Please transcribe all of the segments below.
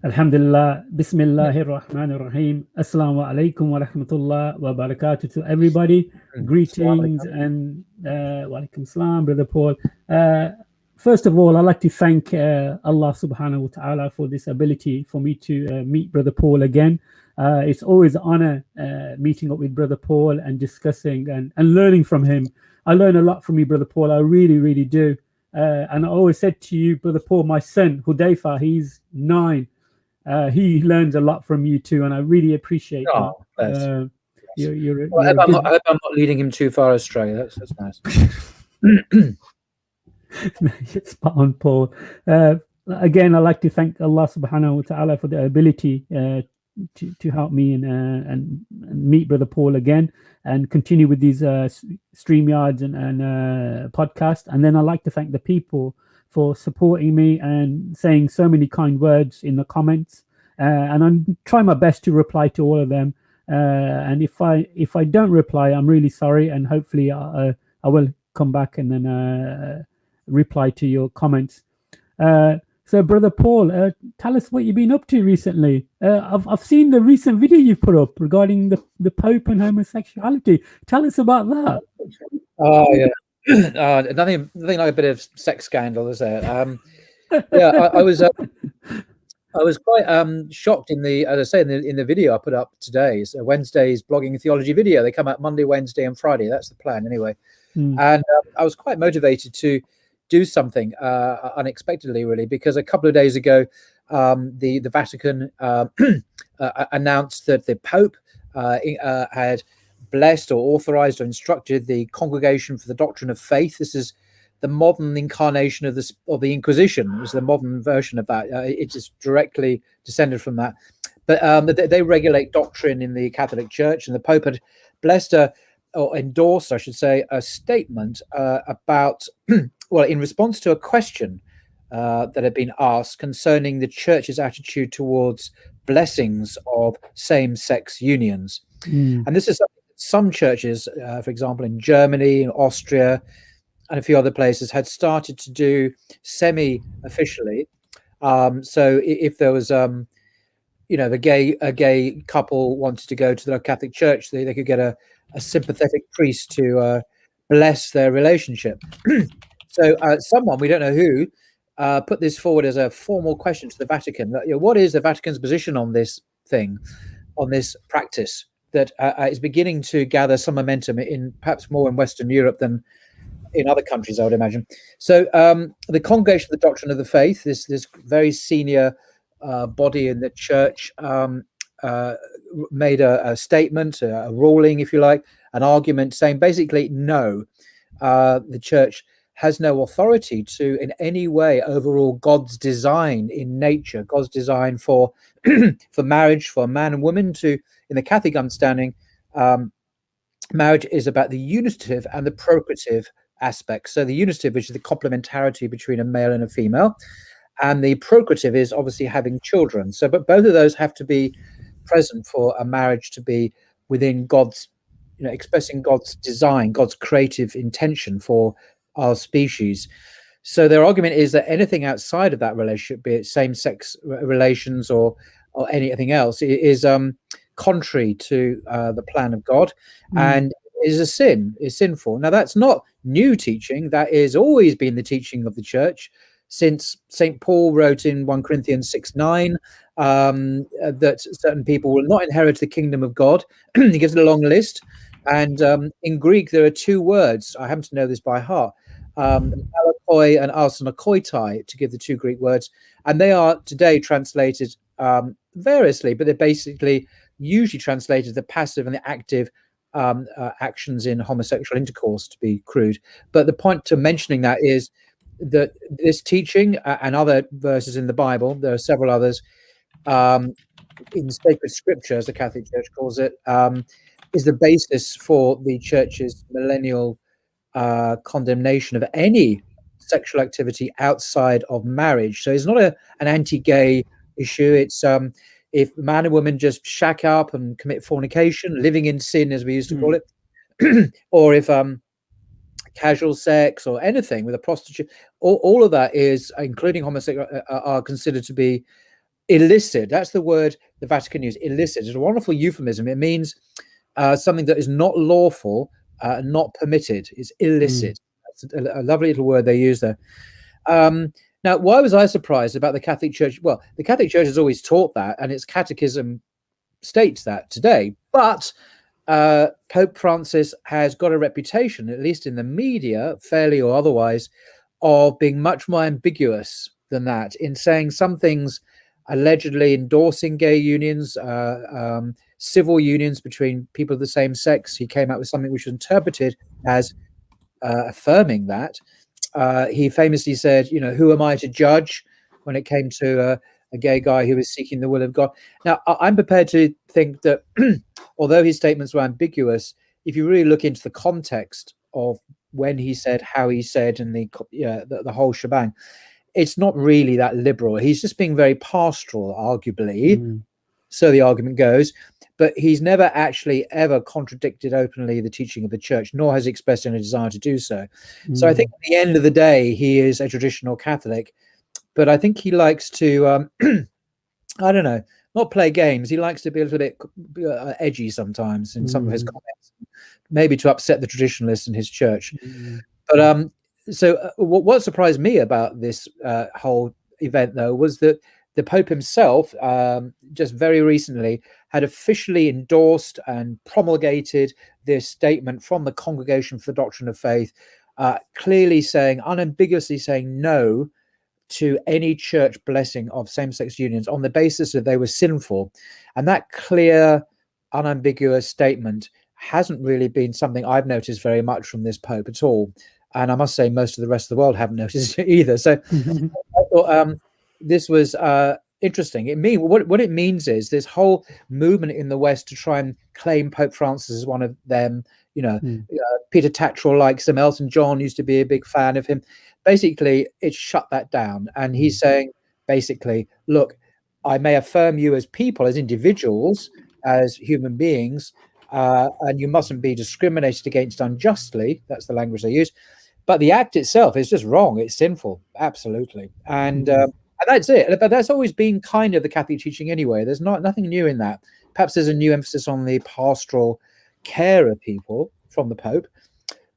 Alhamdulillah, Bismillahir Rahmanir Rahim. Assalamu alaikum wa rahmatullah wa barakatuh to everybody. Greetings and wa alaikum salam, Brother Paul. First of all, I'd like to thank Allah subhanahu wa ta'ala for this ability for me to meet Brother Paul again. It's always an honor meeting up with Brother Paul and discussing and learning from him. I learn a lot from you, Brother Paul. I really, really do. And I always said to you, Brother Paul, my son, Hudayfa, he's 9. He learns a lot from you too, and I really appreciate that. You're I hope I'm not leading him too far astray. That's nice. Spot on, Paul. Again, I'd like to thank Allah subhanahu wa ta'ala for the ability to help me and meet Brother Paul again and continue with these StreamYards and podcasts. And then I'd like to thank the people for supporting me and saying so many kind words in the comments. And I'm trying my best to reply to all of them. And if I don't reply, I'm really sorry. And hopefully I will come back and then reply to your comments. So, Brother Paul, tell us what you've been up to recently. I've seen the recent video you've put up regarding the Pope and homosexuality. Tell us about that. Oh, yeah. Nothing like a bit of sex scandal, is there? I was quite shocked as I say in the video I put up today. So Wednesday's blogging theology video. They come out Monday, Wednesday, and Friday. That's the plan, anyway. And I was quite motivated to do something unexpectedly, really, because a couple of days ago, the Vatican announced that the Pope had blessed or authorized or instructed the Congregation for the Doctrine of Faith. This is the modern incarnation of the Inquisition. It was the modern version of that. It is directly descended from that. But they regulate doctrine in the Catholic Church, and the Pope had blessed or endorsed, I should say, a statement about, well, in response to a question that had been asked concerning the Church's attitude towards blessings of same-sex unions. And this is something some churches, for example, in Germany, in Austria, and a few other places, had started to do semi-officially. So if there was, a gay couple wanted to go to the Catholic Church, they could get a sympathetic priest to bless their relationship. So someone, we don't know who, put this forward as a formal question to the Vatican. What is the Vatican's position on this thing, on this practice that is beginning to gather some momentum perhaps more in Western Europe than in other countries, I would imagine. So the Congregation of the Doctrine of the Faith, this very senior body in the church, made a statement, a ruling, if you like, an argument saying basically, no, the church has no authority to in any way overrule God's design in nature, God's design for for marriage, for man and woman. In the Catholic understanding, marriage is about the unitive and the procreative aspects. So the unitive, which is the complementarity between a male and a female, and the procreative is obviously having children. So, but both of those have to be present for a marriage to be within God's, expressing God's design, God's creative intention for our species. So their argument is that anything outside of that relationship, be it same-sex relations or anything else, is contrary to the plan of God, and is a sin, is sinful. Now, that's not new teaching. That has always been the teaching of the church since St. Paul wrote in 1 Corinthians 6:9 that certain people will not inherit the kingdom of God. He gives it a long list. And in Greek, there are 2 words. I happen to know this by heart. Malakoi and arsenokoitai, to give the 2 Greek words. And they are today translated variously, but they're basically usually translated the passive and the active actions in homosexual intercourse, to be crude. But the point to mentioning that is that this teaching and other verses in the Bible, there are several others, in sacred scripture, as the Catholic Church calls it, is the basis for the church's millennial condemnation of any sexual activity outside of marriage. So it's not an anti-gay issue. It's if man and woman just shack up and commit fornication, living in sin, as we used to call it, or if casual sex or anything with a prostitute, all of that is, including homosexual, are considered to be illicit. That's the word the Vatican used. Illicit. It's a wonderful euphemism. It means something that is not lawful, not permitted. It's illicit. That's a lovely little word they use there. Now, why was I surprised about the Catholic Church? Well, the Catholic Church has always taught that, and its catechism states that today. But Pope Francis has got a reputation, at least in the media, fairly or otherwise, of being much more ambiguous than that, in saying some things allegedly endorsing gay unions, civil unions between people of the same sex. He came out with something which was interpreted as affirming that. He famously said, who am I to judge, when it came to a gay guy who was seeking the will of God. Now, I'm prepared to think that although his statements were ambiguous, if you really look into the context of when he said, how he said, and the whole shebang, it's not really that liberal. He's just being very pastoral, arguably. So the argument goes, but he's never actually ever contradicted openly the teaching of the church, nor has he expressed any desire to do so. So I think at the end of the day, he is a traditional Catholic, but I think he likes to, I don't know, not play games. He likes to be a little bit edgy sometimes in some of his comments, maybe to upset the traditionalists in his church. But so what surprised me about this whole event, though, was that the Pope himself, just very recently, had officially endorsed and promulgated this statement from the Congregation for the Doctrine of Faith, clearly saying, unambiguously saying no to any church blessing of same-sex unions on the basis that they were sinful. And that clear, unambiguous statement hasn't really been something I've noticed very much from this Pope at all. And I must say most of the rest of the world haven't noticed it either. So I thought this was interesting. What it means is this whole movement in the West to try and claim Pope Francis as one of them. Peter Tatchell likes him. Elton John used to be a big fan of him. Basically, it's shut that down. And he's saying, basically, look, I may affirm you as people, as individuals, as human beings, and you mustn't be discriminated against unjustly. That's the language they use. But the act itself is just wrong. It's sinful. Absolutely. And that's it. But that's always been kind of the Catholic teaching anyway. There's nothing new in that. Perhaps there's a new emphasis on the pastoral care of people from the Pope.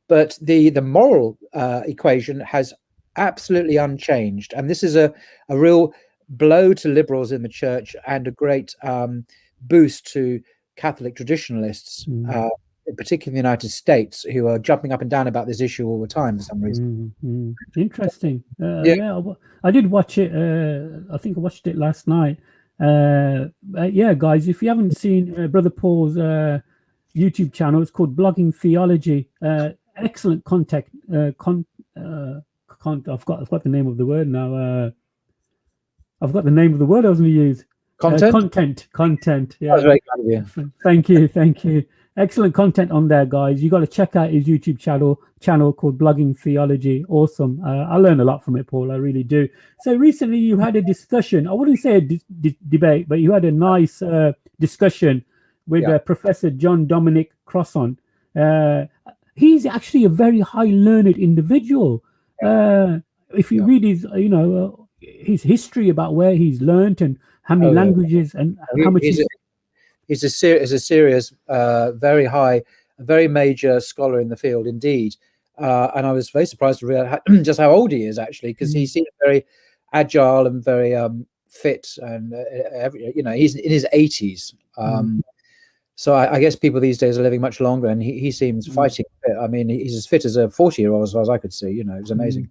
But the moral equation has absolutely unchanged. And this is a real blow to liberals in the church and a great boost to Catholic traditionalists, particularly in the United States, who are jumping up and down about this issue all the time for some reason. Interesting. Yeah, I did watch it. I think I watched it last night. Yeah, guys, if you haven't seen Brother Paul's YouTube channel, it's called Blogging Theology. Excellent content. I've got the name of the word now. I've got the name of the word I was going to use. Content. Yeah. That was very kind of you. Thank you. Excellent content on there, guys. You got to check out his YouTube channel called Blogging Theology. Awesome. I learn a lot from it, Paul. I really do. So recently you had a discussion. I wouldn't say a debate, but you had a nice discussion with Professor John Dominic Crossan. He's actually a very high learned individual. If you read his history about where he's learned and how many languages and how much he's a serious, very high, a very major scholar in the field indeed. And I was very surprised to realize just how old he is, actually, because he seems very agile and very fit, and he's in his 80s. So I guess people these days are living much longer, and he seems fighting fit. I mean, he's as fit as a 40-year-old as far as I could see. It was amazing.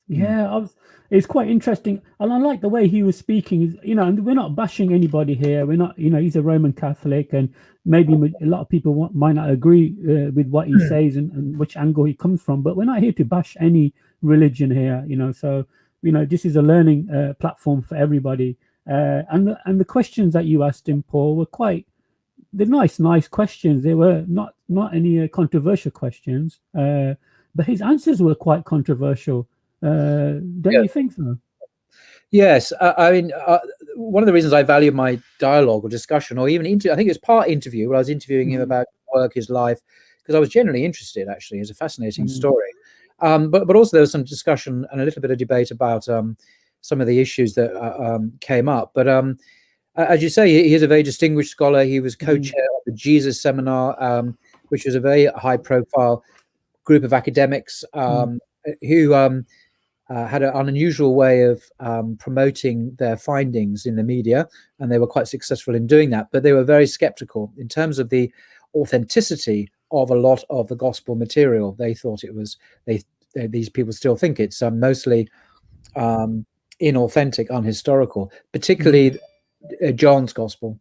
Yeah, it's quite interesting, and I like the way he was speaking. And we're not bashing anybody here. We're not, he's a Roman Catholic, and maybe a lot of people might not agree with what he says and which angle he comes from. But we're not here to bash any religion here. So this is a learning platform for everybody. And the questions that you asked him, Paul, were they're nice questions. They were not any controversial questions, but his answers were quite controversial. Don't you think so? Yes. I mean, one of the reasons I value my dialogue or discussion, or even I think it was part interview, where I was interviewing him about work, his life, because I was genuinely interested. Actually, it's a fascinating story. But also there was some discussion and a little bit of debate about some of the issues that came up. But as you say, he is a very distinguished scholar. He was co-chair of the Jesus Seminar, which was a very high-profile group of academics who had an unusual way of promoting their findings in the media, and they were quite successful in doing that. But they were very skeptical in terms of the authenticity of a lot of the gospel material. They thought it was these people still think it's mostly inauthentic, unhistorical, particularly John's gospel,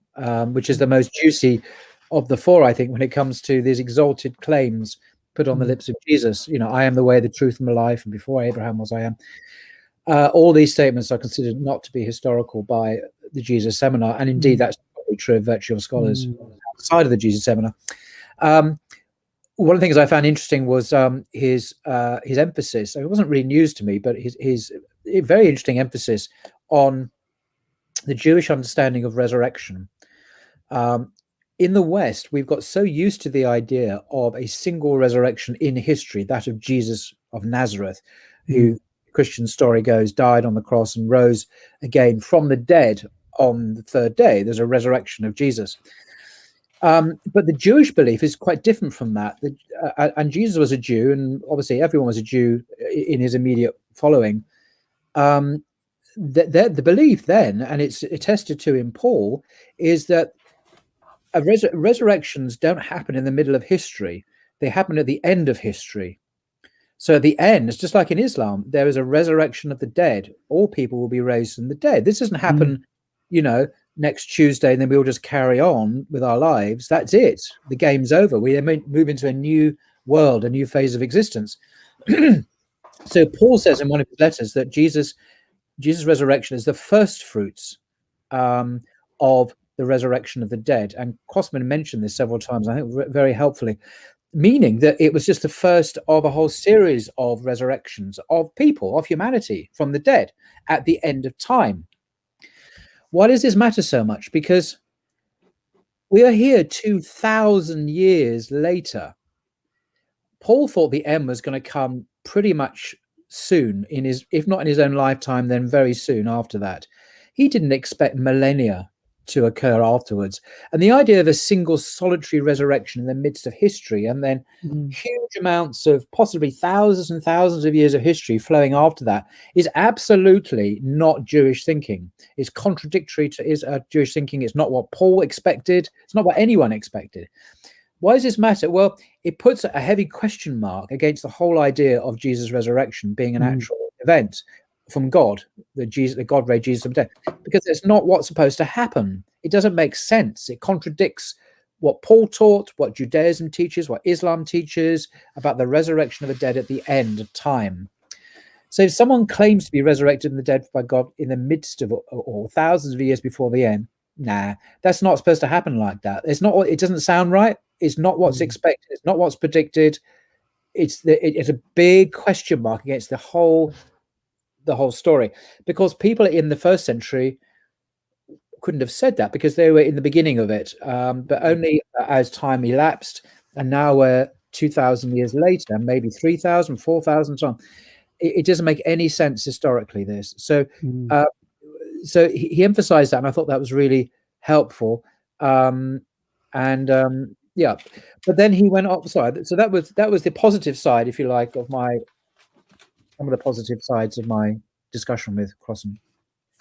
which is the most juicy of the four, I think, when it comes to these exalted claims put on the lips of Jesus. I am the way, the truth, and the life, and before Abraham was I am. All these statements are considered not to be historical by the Jesus Seminar, and indeed that's probably true of virtual scholars outside of the Jesus Seminar. One of the things I found interesting was his emphasis. It wasn't really news to me, but his very interesting emphasis on the Jewish understanding of resurrection. In the West, we've got so used to the idea of a single resurrection in history, that of Jesus of Nazareth, who, Christian story goes, died on the cross and rose again from the dead on the third day. There's a resurrection of Jesus. But the Jewish belief is quite different from that. And Jesus was a Jew, and obviously everyone was a Jew in his immediate following. The belief then, and it's attested to in Paul, is that resurrections don't happen in the middle of history. They happen at the end of history. So at the end, it's just like in Islam, there is a resurrection of the dead. All people will be raised from the dead. This doesn't happen, next Tuesday, and then we'll just carry on with our lives. That's it. The game's over. We move into a new world, a new phase of existence. So Paul says in one of his letters that Jesus' resurrection is the first fruits of the resurrection of the dead. And Crossan mentioned this several times, I think very helpfully, meaning that it was just the first of a whole series of resurrections of people, of humanity from the dead at the end of time. Why does this matter so much? Because we are here 2,000 years later. Paul thought the end was going to come pretty much soon, if not in his own lifetime, then very soon after that. He didn't expect millennia to occur afterwards. And the idea of a single solitary resurrection in the midst of history, and then huge amounts of possibly thousands and thousands of years of history flowing after that, is absolutely not Jewish thinking. It's contradictory to Jewish thinking. It's not what Paul expected. It's not what anyone expected. Why does this matter? Well, it puts a heavy question mark against the whole idea of Jesus' resurrection being an actual event from God, that God raised Jesus from death, because it's not what's supposed to happen. It doesn't make sense. It contradicts what Paul taught, what Judaism teaches, what Islam teaches about the resurrection of the dead at the end of time. So if someone claims to be resurrected from the dead by God in the midst of or thousands of years before the end, that's not supposed to happen like that. It's not. It doesn't sound right. It's not what's expected. It's not what's predicted. It's a big question mark against the whole story, because people in the first century couldn't have said that because they were in the beginning of it, but only as time elapsed, and now we're 2,000 years later, maybe 3,000, 4,000, so on. It doesn't make any sense historically, this. So so he emphasized that, and I thought that was really helpful. Yeah, but then he went up. Sorry, so that was the positive side, if you like, of some of the positive sides of my discussion with Crossan.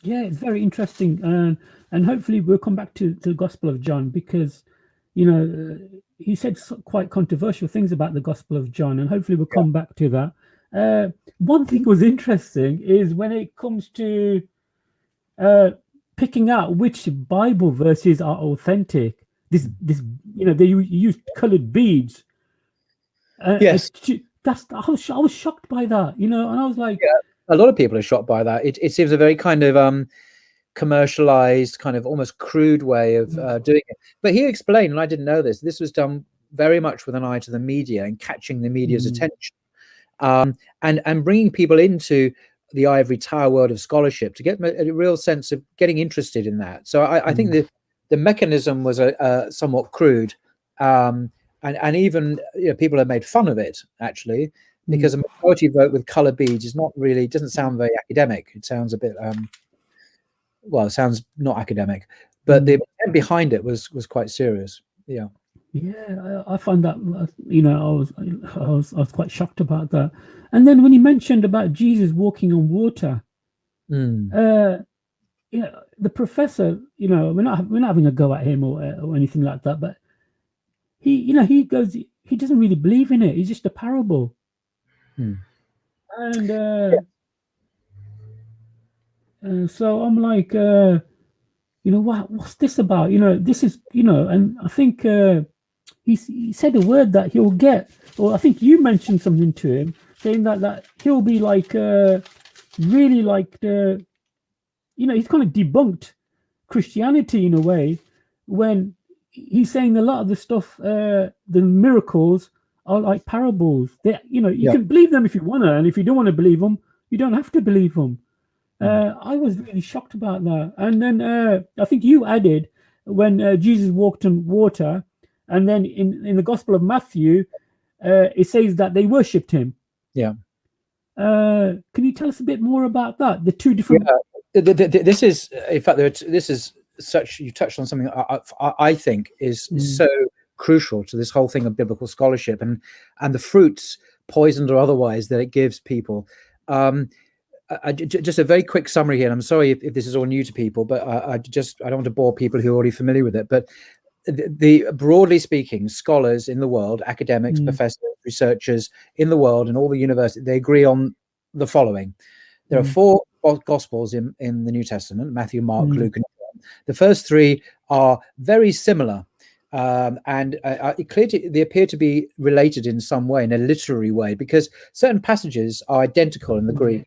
Yeah, it's very interesting, and hopefully we'll come back to the Gospel of John, because he said quite controversial things about the Gospel of John, and hopefully we'll come back to that. One thing was interesting is when it comes to picking out which Bible verses are authentic. They use colored beads. Yes, I was shocked by that, and I was like, a lot of people are shocked by that. It seems a very kind of commercialized, kind of almost crude way of doing it. But he explained, and I didn't know this. This was done very much with an eye to the media and catching the media's attention, and bringing people into the ivory tower world of scholarship to get a real sense of getting interested in that. So I think the mechanism was somewhat crude, and even people have made fun of it, actually, because a majority vote with color beads is not really, doesn't sound very academic. It sounds a bit, well, it sounds not academic, but the intent behind it was quite serious. Yeah. Yeah, I find that, you know, I was quite shocked about that. And then when he mentioned about Jesus walking on water, you know, the professor, you know, we're not having a go at him or anything like that, but he goes, he doesn't really believe in it. It's just a parable. And so I'm like, you know, what's this about? You know, this is, you know, and I think he said a word that he'll get, or I think you mentioned something to him saying that he'll be like really like the, you know, he's kind of debunked Christianity in a way when he's saying a lot of the stuff, the miracles are like parables. They, you know, you can believe them if you want to, and if you don't want to believe them, you don't have to believe them. I was really shocked about that. And then I think you added when Jesus walked on water, and then in the Gospel of Matthew, it says that they worshipped him. Yeah. Can you tell us a bit more about that? The two different. Yeah. This is, in fact, this is such. You touched on something I think is so crucial to this whole thing of biblical scholarship and the fruits, poisoned or otherwise, that it gives people. Just a very quick summary here. And I'm sorry if this is all new to people, but I don't want to bore people who are already familiar with it. But the broadly speaking, scholars in the world, academics, professors, researchers in the world, and all the universities, they agree on the following. There are 4 Gospels in the New Testament: Matthew, Mark, Luke, and John. The first 3 are very similar, and they appear to be related in some way, in a literary way, because certain passages are identical in the Greek.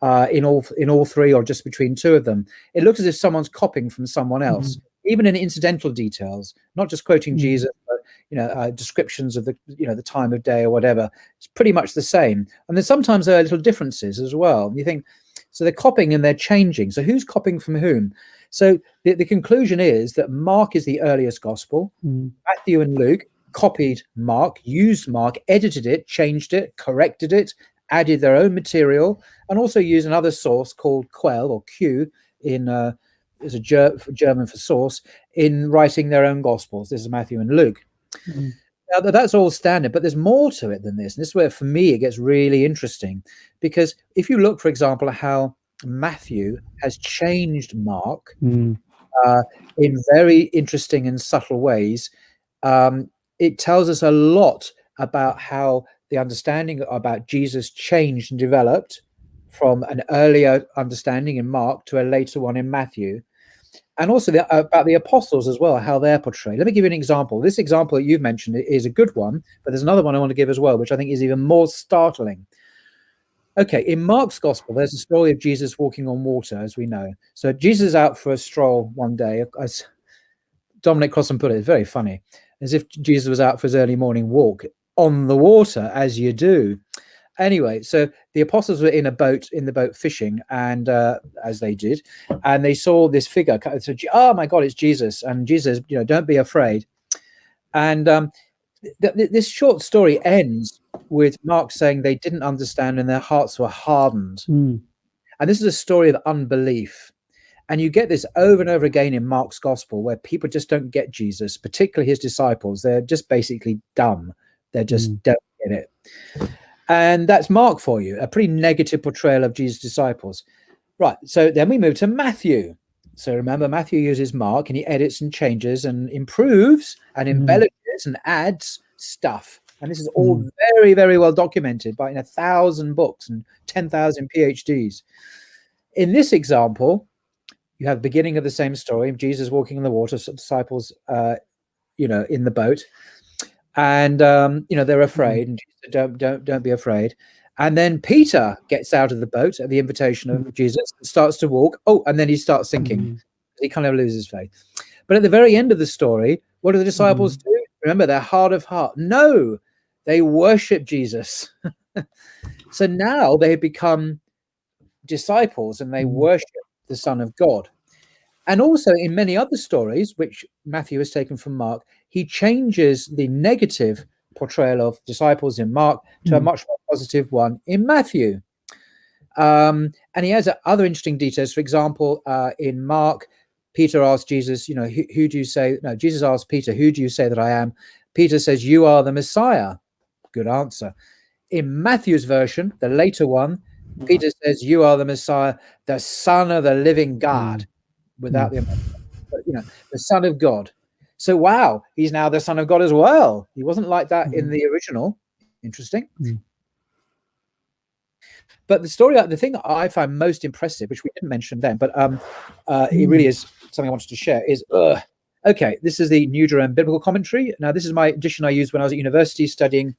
In all 3, or just between 2 of them. It looks as if someone's copying from someone else, even in incidental details, not just quoting Jesus, but, you know, descriptions of the, you know, the time of day or whatever. It's pretty much the same. And then sometimes there are little differences as well. You think, so they're copying and they're changing. So who's copying from whom? So the conclusion is that Mark is the earliest gospel. Matthew and Luke copied Mark, used Mark, edited it, changed it, corrected it, added their own material, and also used another source called Quell, or Q, in is a German for source, in writing their own gospels. This is Matthew and Luke. Now, that's all standard, but there's more to it than this. And this is where, for me, it gets really interesting, because if you look, for example, at how Matthew has changed Mark in very interesting and subtle ways, it tells us a lot about how the understanding about Jesus changed and developed from an earlier understanding in Mark to a later one in Matthew, and also about the apostles as well, how they're portrayed. Let me give you an example. This example that you've mentioned is a good one, but there's another one I want to give as well, which I think is even more startling. Okay, in Mark's gospel, there's a story of Jesus walking on water, as we know. So Jesus is out for a stroll one day, as Dominic Crossan put it. It's very funny, as if Jesus was out for his early morning walk on the water, as you do. Anyway, so the apostles were in the boat fishing, and as they did, and they saw this figure. So, oh my God, it's Jesus! And Jesus, you know, don't be afraid. And this short story ends with Mark saying they didn't understand and their hearts were hardened. And this is a story of unbelief. And you get this over and over again in Mark's gospel, where people just don't get Jesus, particularly his disciples. They're just basically dumb. They just don't get it. And that's Mark for you, a pretty negative portrayal of Jesus' disciples. Right, so then we move to Matthew. So remember, Matthew uses Mark, and he edits and changes and improves and embellishes and adds stuff. And this is all very, very well documented by 1,000 books and 10,000 PhDs. In this example, you have the beginning of the same story, Jesus walking on the water, so disciples, you know, in the boat. And you know, they're afraid, and Jesus said, don't be afraid. And then Peter gets out of the boat at the invitation of Jesus and starts to walk. Oh, and then he starts sinking. He kind of loses faith. But at the very end of the story, what do the disciples do? Remember, they're hard of heart. No, they worship Jesus. So now they have become disciples, and they worship the Son of God. And also in many other stories, which Matthew has taken from Mark, he changes the negative portrayal of disciples in Mark to a much more positive one in Matthew. And he has other interesting details. For example, in Mark, Peter asked Jesus, who do you say? No, Jesus asked Peter, who do you say that I am? Peter says, you are the Messiah. Good answer. In Matthew's version, the later one, Peter says, you are the Messiah, the Son of the living God, without the, the Son of God. So, wow, he's now the Son of God as well. He wasn't like that in the original. Interesting. But the thing that I find most impressive, which we didn't mention then, but it really is something I wanted to share, is, okay, this is the New Jerome Biblical Commentary. Now, this is my edition I used when I was at university studying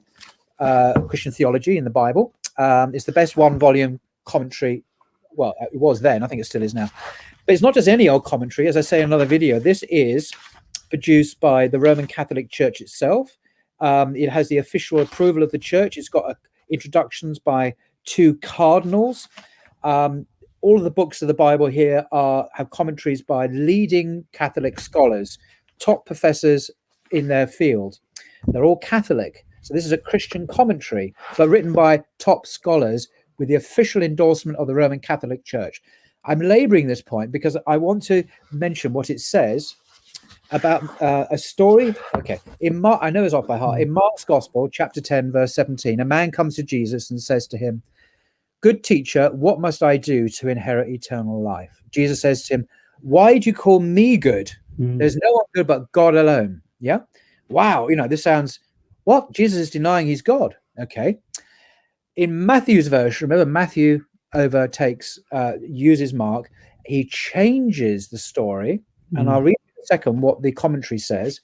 Christian theology in the Bible. It's the best one-volume commentary. Well, it was then. I think it still is now. But it's not just any old commentary. As I say in another video, this is produced by the Roman Catholic Church itself. It has the official approval of the church. It's got introductions by 2 cardinals. All of the books of the Bible here have commentaries by leading Catholic scholars, top professors in their field. They're all Catholic. So this is a Christian commentary, but written by top scholars with the official endorsement of the Roman Catholic Church. I'm laboring this point because I want to mention what it says about a story. Okay, in Mark, I know it's off by heart. In Mark's Gospel, chapter 10, verse 17, a man comes to Jesus and says to him, "Good teacher, what must I do to inherit eternal life?" Jesus says to him, "Why do you call me good? There's no one good but God alone." Yeah. Wow. This sounds, what? Jesus is denying he's God. Okay. In Matthew's version, remember Matthew uses Mark. He changes the story. And I'll read in a second what the commentary says.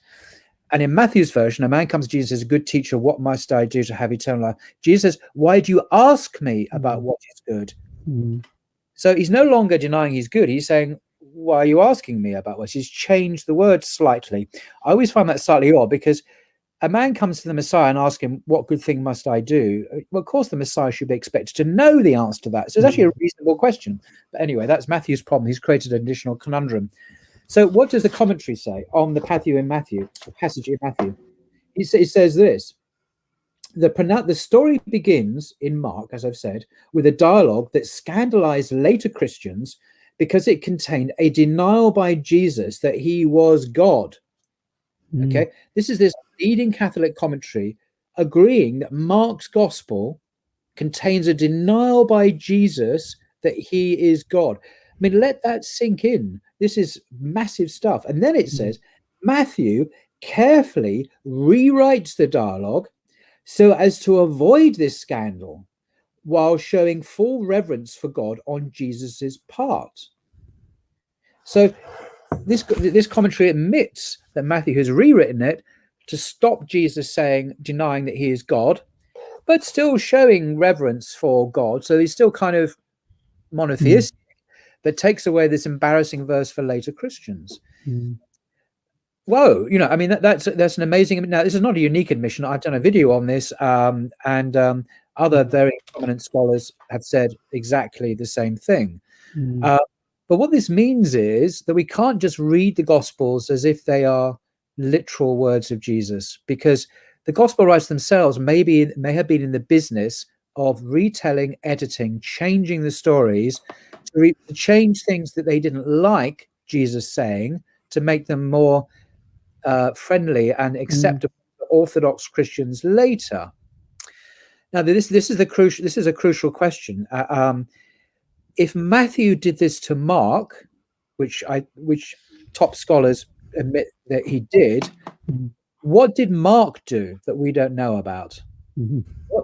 And in Matthew's version, a man comes to Jesus and says, "Good teacher, what must I do to have eternal life?" Jesus says, "Why do you ask me about what is good?" So he's no longer denying he's good. He's saying, "Why are you asking me about what?" He's changed the word slightly. I always find that slightly odd because a man comes to the Messiah and asks him, "What good thing must I do?" Well, of course, the Messiah should be expected to know the answer to that. So it's actually a reasonable question. But anyway, that's Matthew's problem. He's created an additional conundrum. So what does the commentary say on the passage in Matthew? It says this: the story begins in Mark, as I've said, with a dialogue that scandalized later Christians because it contained a denial by Jesus that he was God. Okay, this is this leading Catholic commentary agreeing that Mark's gospel contains a denial by Jesus that he is God. I mean, let that sink in. This is massive stuff. And then it says Matthew carefully rewrites the dialogue so as to avoid this scandal while showing full reverence for God on Jesus's part. So this commentary admits that Matthew has rewritten it to stop Jesus denying that he is God, but still showing reverence for God. So he's still kind of monotheistic, but takes away this embarrassing verse for later Christians. Whoa, I mean, that's an amazing. Now, this is not a unique admission. I've done a video on this, and other very prominent scholars have said exactly the same thing. But what this means is that we can't just read the Gospels as if they are literal words of Jesus, because the Gospel writers themselves may have been in the business of retelling, editing, changing the stories to change things that they didn't like Jesus saying to make them more friendly and acceptable to Orthodox Christians later. Now, this is a crucial question. If Matthew did this to Mark, which top scholars admit that he did, what did Mark do that we don't know about?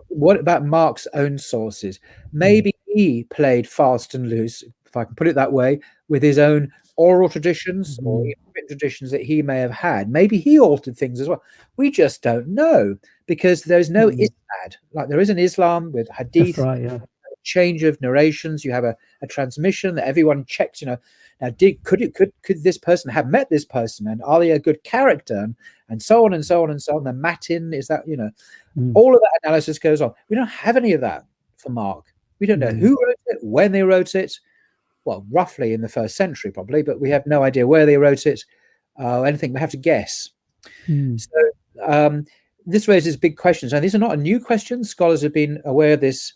What about Mark's own sources? Maybe he played fast and loose, if I can put it that way, with his own oral traditions or traditions that he may have had. Maybe he altered things as well. We just don't know, because there's no isnad like there is in Islam with hadith. That's right, yeah. Change of narrations. You have a transmission that everyone checks. Now, could this person have met this person, and are they a good character, and so on and so on and so on. The Matin is that all of that analysis goes on. We don't have any of that for Mark. We don't know who wrote it, when they wrote it. Well, roughly in the 1st century, probably, but we have no idea where they wrote it. Anything, we have to guess. So this raises big questions, and these are not a new question. Scholars have been aware of this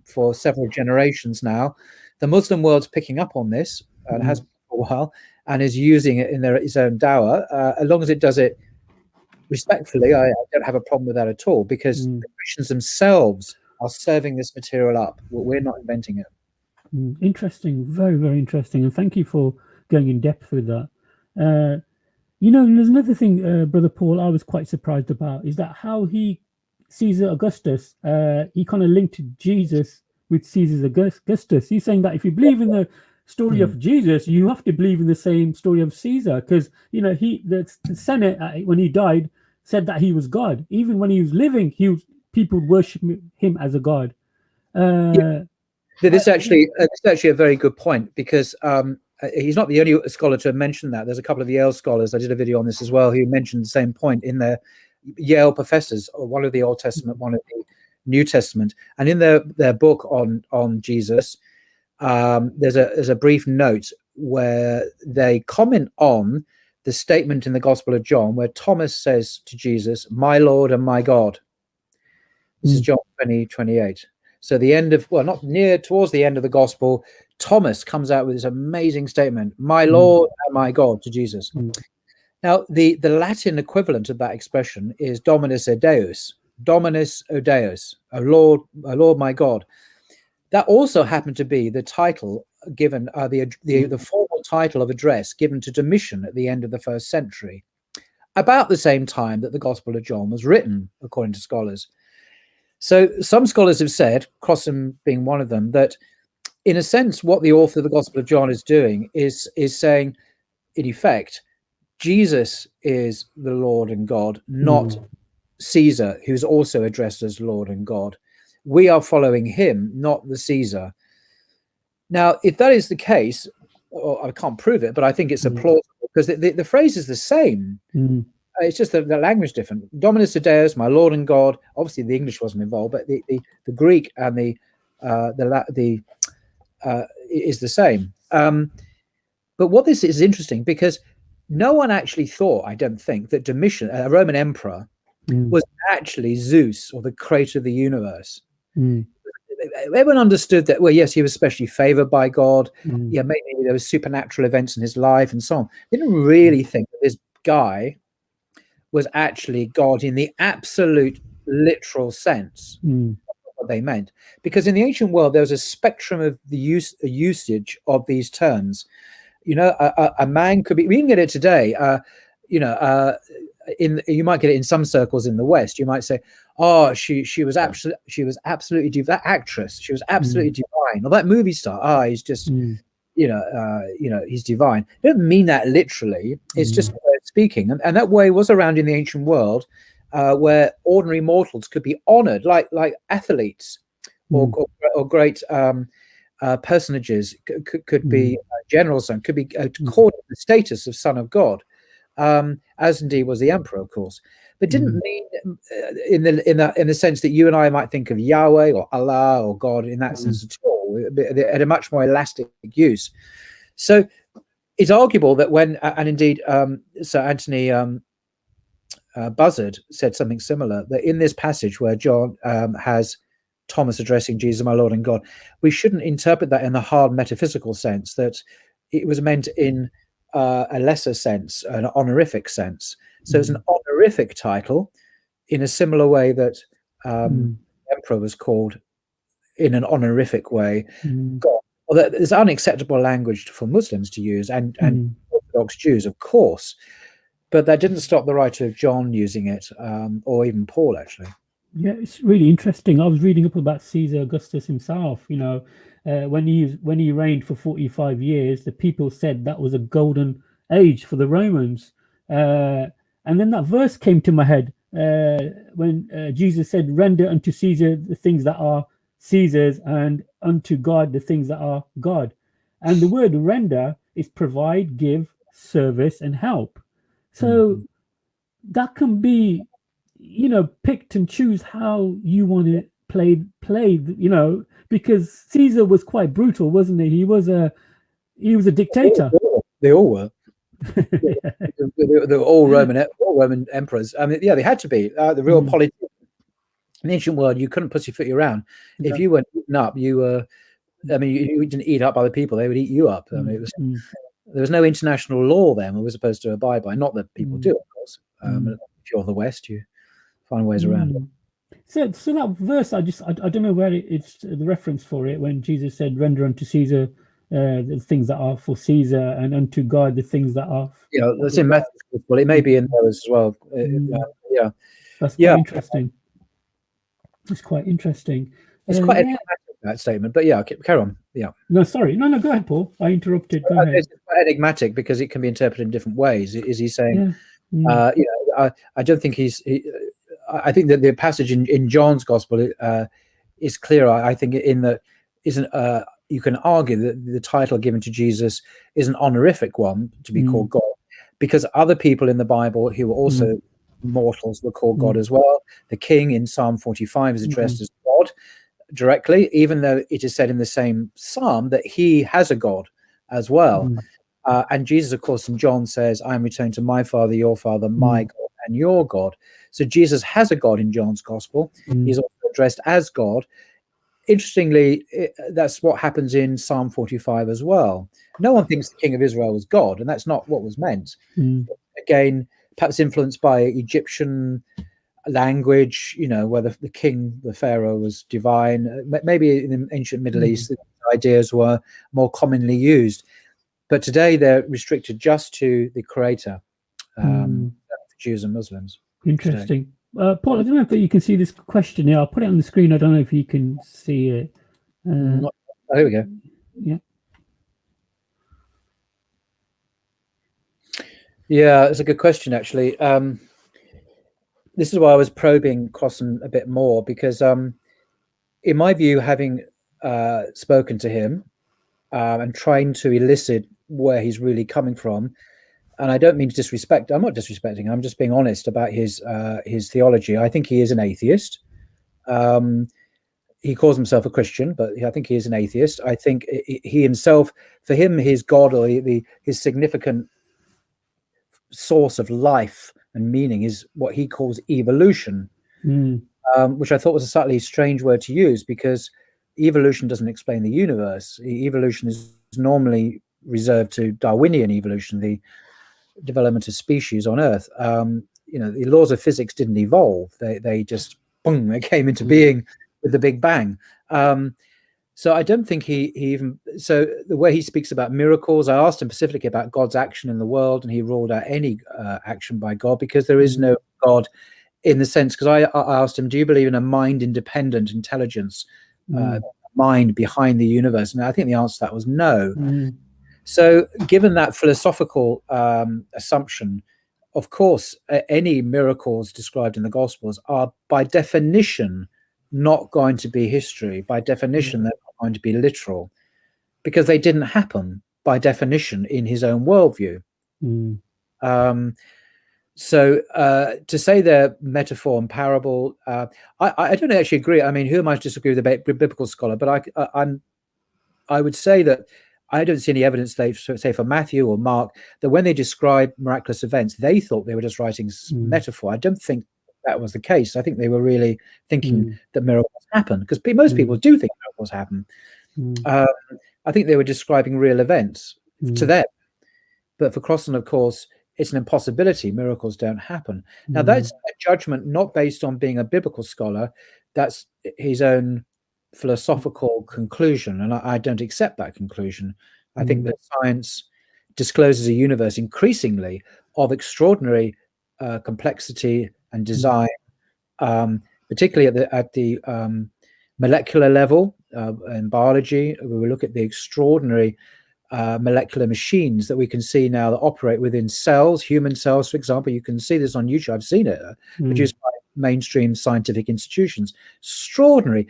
for several generations now. The Muslim world's picking up on this and has been for a while, and is using it in its own dawah. As long as it does it respectfully, I don't have a problem with that at all, because the Christians themselves are serving this material up. We're not inventing it. Interesting, very, very interesting, and thank you for going in depth with that. There's another thing, Brother Paul, I was quite surprised about, is that how Caesar Augustus, he kind of linked Jesus with Caesar Augustus. He's saying that if you believe in the story of Jesus, you have to believe in the same story of Caesar, because the Senate, when he died, said that he was God. Even when he was living, people worship him as a god. This is actually a very good point, because he's not the only scholar to have mentioned that. There's a couple of Yale scholars, I did a video on this as well, who mentioned the same point in their Yale professors, or one of the Old Testament, one of the New Testament, and in their book on Jesus, there's a brief note where they comment on the statement in the Gospel of John where Thomas says to Jesus, "My Lord and my God." This is John 20:28. So towards the end of the Gospel, Thomas comes out with this amazing statement, "My Lord and my God," to Jesus. Now, the Latin equivalent of that expression is Dominus o Deus, "O Lord my God." That also happened to be the title given, the formal title of address given to Domitian at the end of the 1st century, about the same time that the Gospel of John was written, according to scholars. So some scholars have said, Crossan being one of them, that in a sense what the author of the Gospel of John is doing is saying, in effect, Jesus is the Lord and God, not Caesar, who's also addressed as Lord and God. We are following him, not the Caesar. Now, if that is the case, or I can't prove it, but I think it's a plausible, because the phrase is the same. It's just the language different. Dominus o Deus, my Lord and God. Obviously, the English wasn't involved, but the Greek and the is the same. But what this is interesting, because no one actually thought, I don't think, that Domitian, a Roman emperor, was actually Zeus, or the creator of the universe. Everyone understood that, well, yes, he was especially favored by God. Yeah, maybe there was supernatural events in his life and so on. They didn't really think that this guy was actually God in the absolute literal sense of what they meant. Because in the ancient world, there was a spectrum of the usage of these terms. A man could be, we can get it today, you might get it in some circles in the West. You might say, "Oh, she was absolutely that actress. She was absolutely divine." Or that movie star, he's just, he's divine. They don't mean that literally. It's just a way of speaking, and that way was around in the ancient world, where ordinary mortals could be honored, like athletes or great personages could be generals, and could be accorded the status of son of God. As indeed was the emperor, of course, but didn't mean in the sense that you and I might think of Yahweh or Allah or God in that sense at all. They had a much more elastic use. So it's arguable that when, and indeed Sir Anthony Buzzard said something similar, that in this passage where John has Thomas addressing Jesus, my Lord and God, we shouldn't interpret that in the hard metaphysical sense, that it was meant in a lesser sense, an honorific sense. So it's an honorific title in a similar way that the emperor was called in an honorific way God. Well, there's unacceptable language for Muslims to use and Orthodox Jews, of course, but that didn't stop the writer of John using it, or even Paul, actually. Yeah, it's really interesting. I was reading up about Caesar Augustus himself. When he reigned for 45 years, the people said that was a golden age for the Romans. And then that verse came to my head when Jesus said, "Render unto Caesar the things that are Caesar's, and unto God the things that are God." And the word render is provide, give, service, and help. So that can be, picked and choose how you want to play, because Caesar was quite brutal, wasn't he? He was a dictator. They all were. They were all Roman emperors. I mean, yeah, they had to be. The real polity in the ancient world, you couldn't pussyfoot you around. Yeah. If you weren't eaten up, you were. I mean, you didn't eat up other people; they would eat you up. I mean, there was no international law then we were supposed to abide by. Not that people do, of course. If you're the West, you find ways around it. So that verse, I don't know where it's the reference for it when Jesus said, "Render unto Caesar the things that are for Caesar, and unto God the things that are." Yeah, that's in Matthew's Gospel. It may be in there as well. Yeah, that's quite interesting. It's quite interesting. It's quite enigmatic, that statement, but yeah, carry on. Yeah. No, sorry. No, go ahead, Paul. I interrupted. Go ahead. It's quite enigmatic because it can be interpreted in different ways. Is he saying? I don't think I think that the passage in John's Gospel is clear. I think in that isn't. You can argue that the title given to Jesus is an honorific one to be called God, because other people in the Bible who were also mortals were called God as well. The king in Psalm 45 is addressed as God directly, even though it is said in the same psalm that he has a God as well. And Jesus, of course, in John says, "I am returned to my Father, your Father, my God, and your God." So Jesus has a God in John's Gospel. He's also addressed as God. Interestingly, that's what happens in Psalm 45 as well. No one thinks the king of Israel was God, and that's not what was meant. Again, perhaps influenced by Egyptian language, whether the king, the pharaoh, was divine. Maybe in the ancient Middle East, the ideas were more commonly used. But today they're restricted just to the creator, for Jews and Muslims. Interesting. Paul, I don't know if you can see this question here. I'll put it on the screen. I don't know if you can see it. Here we go. Yeah. Yeah, it's a good question, actually. This is why I was probing Crossan a bit more, because in my view, having spoken to him and trying to elicit where he's really coming from, and I don't mean to disrespect, I'm not disrespecting, I'm just being honest about his theology. I think he is an atheist. He calls himself a Christian, but I think he is an atheist. I think he himself, for him, his God, or his significant source of life and meaning is what he calls evolution, which I thought was a slightly strange word to use, because evolution doesn't explain the universe. Evolution is normally reserved to Darwinian evolution, the development of species on Earth. The laws of physics didn't evolve; they just they came into being with the Big Bang. So I don't think he even. So the way he speaks about miracles, I asked him specifically about God's action in the world, and he ruled out any action by God, because there is no God in the sense. Because I asked him, do you believe in a mind-independent intelligence, mind behind the universe? And I think the answer to that was no. So given that philosophical assumption, of course, any miracles described in the Gospels are by definition not going to be history. By definition, they're not going to be literal, because they didn't happen by definition in his own worldview. So to say they're metaphor and parable, I don't actually agree. I mean, who am I to disagree with a biblical scholar? But I would say that I don't see any evidence, say for Matthew or Mark, that when they describe miraculous events, they thought they were just writing metaphor. I don't think that was the case. I think they were really thinking that miracles happen, because most people do think miracles happen. I think they were describing real events to them. But for Crossan, of course, it's an impossibility. Miracles don't happen. Now, that's a judgment not based on being a biblical scholar. That's his own philosophical conclusion, and I don't accept that conclusion. I think that science discloses a universe increasingly of extraordinary complexity and design, particularly at the molecular level in biology. We look at the extraordinary molecular machines that we can see now that operate within cells, human cells, for example. You can see this on YouTube. I've seen it produced by mainstream scientific institutions. Extraordinary,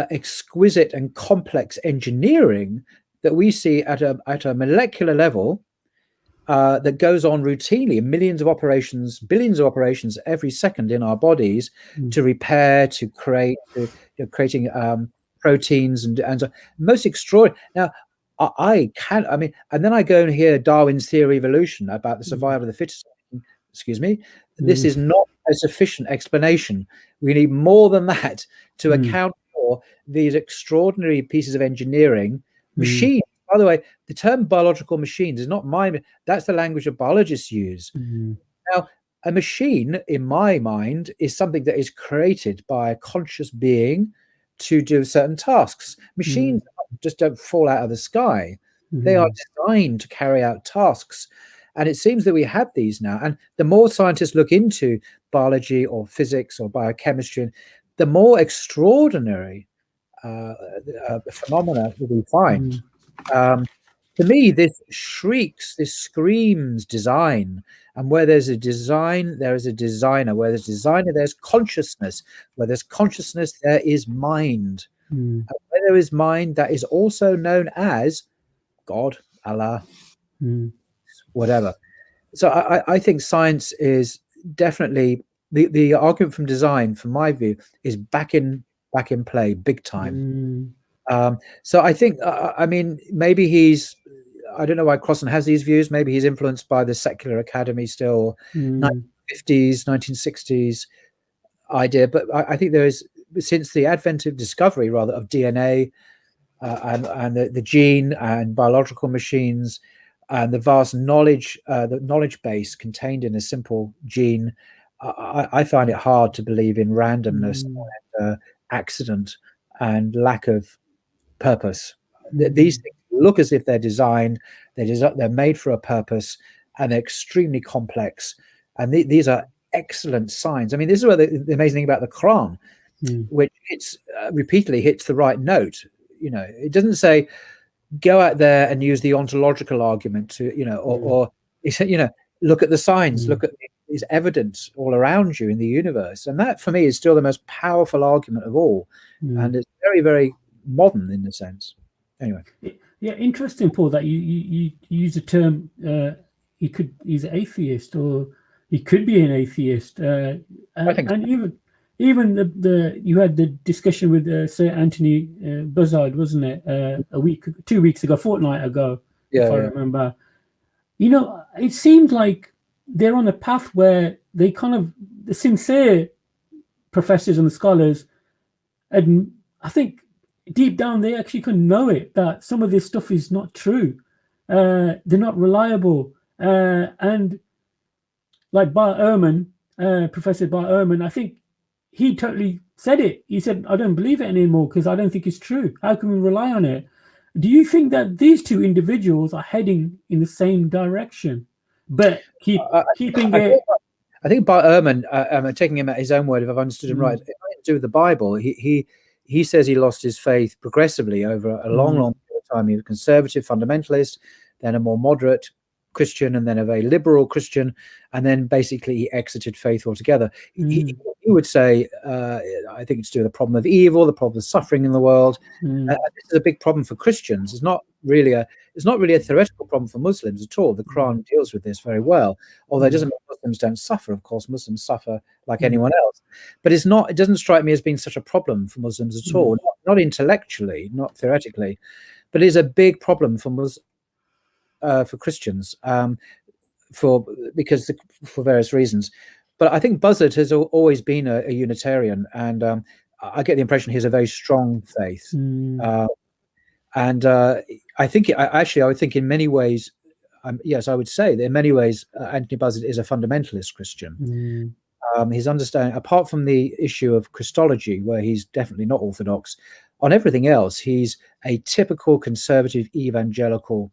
exquisite and complex engineering that we see at a molecular level that goes on routinely in millions of operations, billions of operations every second in our bodies to repair, to create, creating proteins and so most extraordinary. Now, I can. I mean, and then I go and hear Darwin's theory of evolution about the survival of the fittest. Excuse me. This is not a sufficient explanation. We need more than that to account for these extraordinary pieces of engineering. Machines. By the way, the term biological machines is not mine. That's the language that biologists use. Now, a machine, in my mind, is something that is created by a conscious being to do certain tasks. Machines just don't fall out of the sky. They are designed to carry out tasks. And it seems that we have these now. And the more scientists look into biology or physics or biochemistry, the more extraordinary phenomena that we find. To me, this screams design. And where there's a design, there is a designer. Where there's designer, there's consciousness. Where there's consciousness, there is mind. And where there is mind, that is also known as God, Allah, whatever. So I think science is definitely the argument from design, from my view, is back in play, big time. So I think, I mean, maybe I don't know why Crossan has these views. Maybe he's influenced by the secular academy still, 1950s, 1960s idea. But I think there is, since the advent of discovery, rather, of DNA and the gene and biological machines and the vast knowledge, the knowledge base contained in a simple gene, I find it hard to believe in randomness, and, accident, and lack of purpose. These things look as if they're designed, they're made for a purpose, and they're extremely complex. And these are excellent signs. I mean, this is where the amazing thing about the Quran, which repeatedly hits the right note. You know, it doesn't say go out there and use the ontological argument to, you know, or you know, look at the signs, look at these evidence all around you in the universe. And that, for me, is still the most powerful argument of all. And it's very, very modern in a sense. Anyway. Yeah, interesting, Paul, that you use the term he's an atheist, or he could be an atheist. I think and so. Even the you had the discussion with Sir Anthony Buzzard, wasn't it? 2 weeks ago, fortnight ago, if I remember. You know, it seemed like they're on a path where they kind of, the sincere professors and the scholars, and I think deep down they actually can know it, that some of this stuff is not true. They're not reliable. And like Bart Ehrman, Professor Bart Ehrman, I think he totally said it. He said, I don't believe it anymore because I don't think it's true. How can we rely on it? Do you think that these two individuals are heading in the same direction, but keeping it? I think Bart Ehrman, taking him at his own word, if I've understood him right, it had to do with the Bible. He says he lost his faith progressively over a long period of time. He was a conservative fundamentalist, then a more moderate Christian, and then a very liberal Christian, and then basically he exited faith altogether. He would say, I think it's to do with the problem of evil, the problem of suffering in the world. This is a big problem for Christians. It's not really a theoretical problem for Muslims at all. The Quran deals with this very well, although it doesn't mean Muslims don't suffer. Of course, Muslims suffer like anyone else, but it doesn't strike me as being such a problem for Muslims at all. Not intellectually, not theoretically, but it is a big problem for Christians, for various reasons. But I think Buzzard has always been a Unitarian, and I get the impression he has a very strong faith. And I think I would think in many ways, yes, I would say that in many ways Anthony Buzzard is a fundamentalist Christian. His understanding, apart from the issue of Christology, where he's definitely not orthodox, on everything else, he's a typical conservative evangelical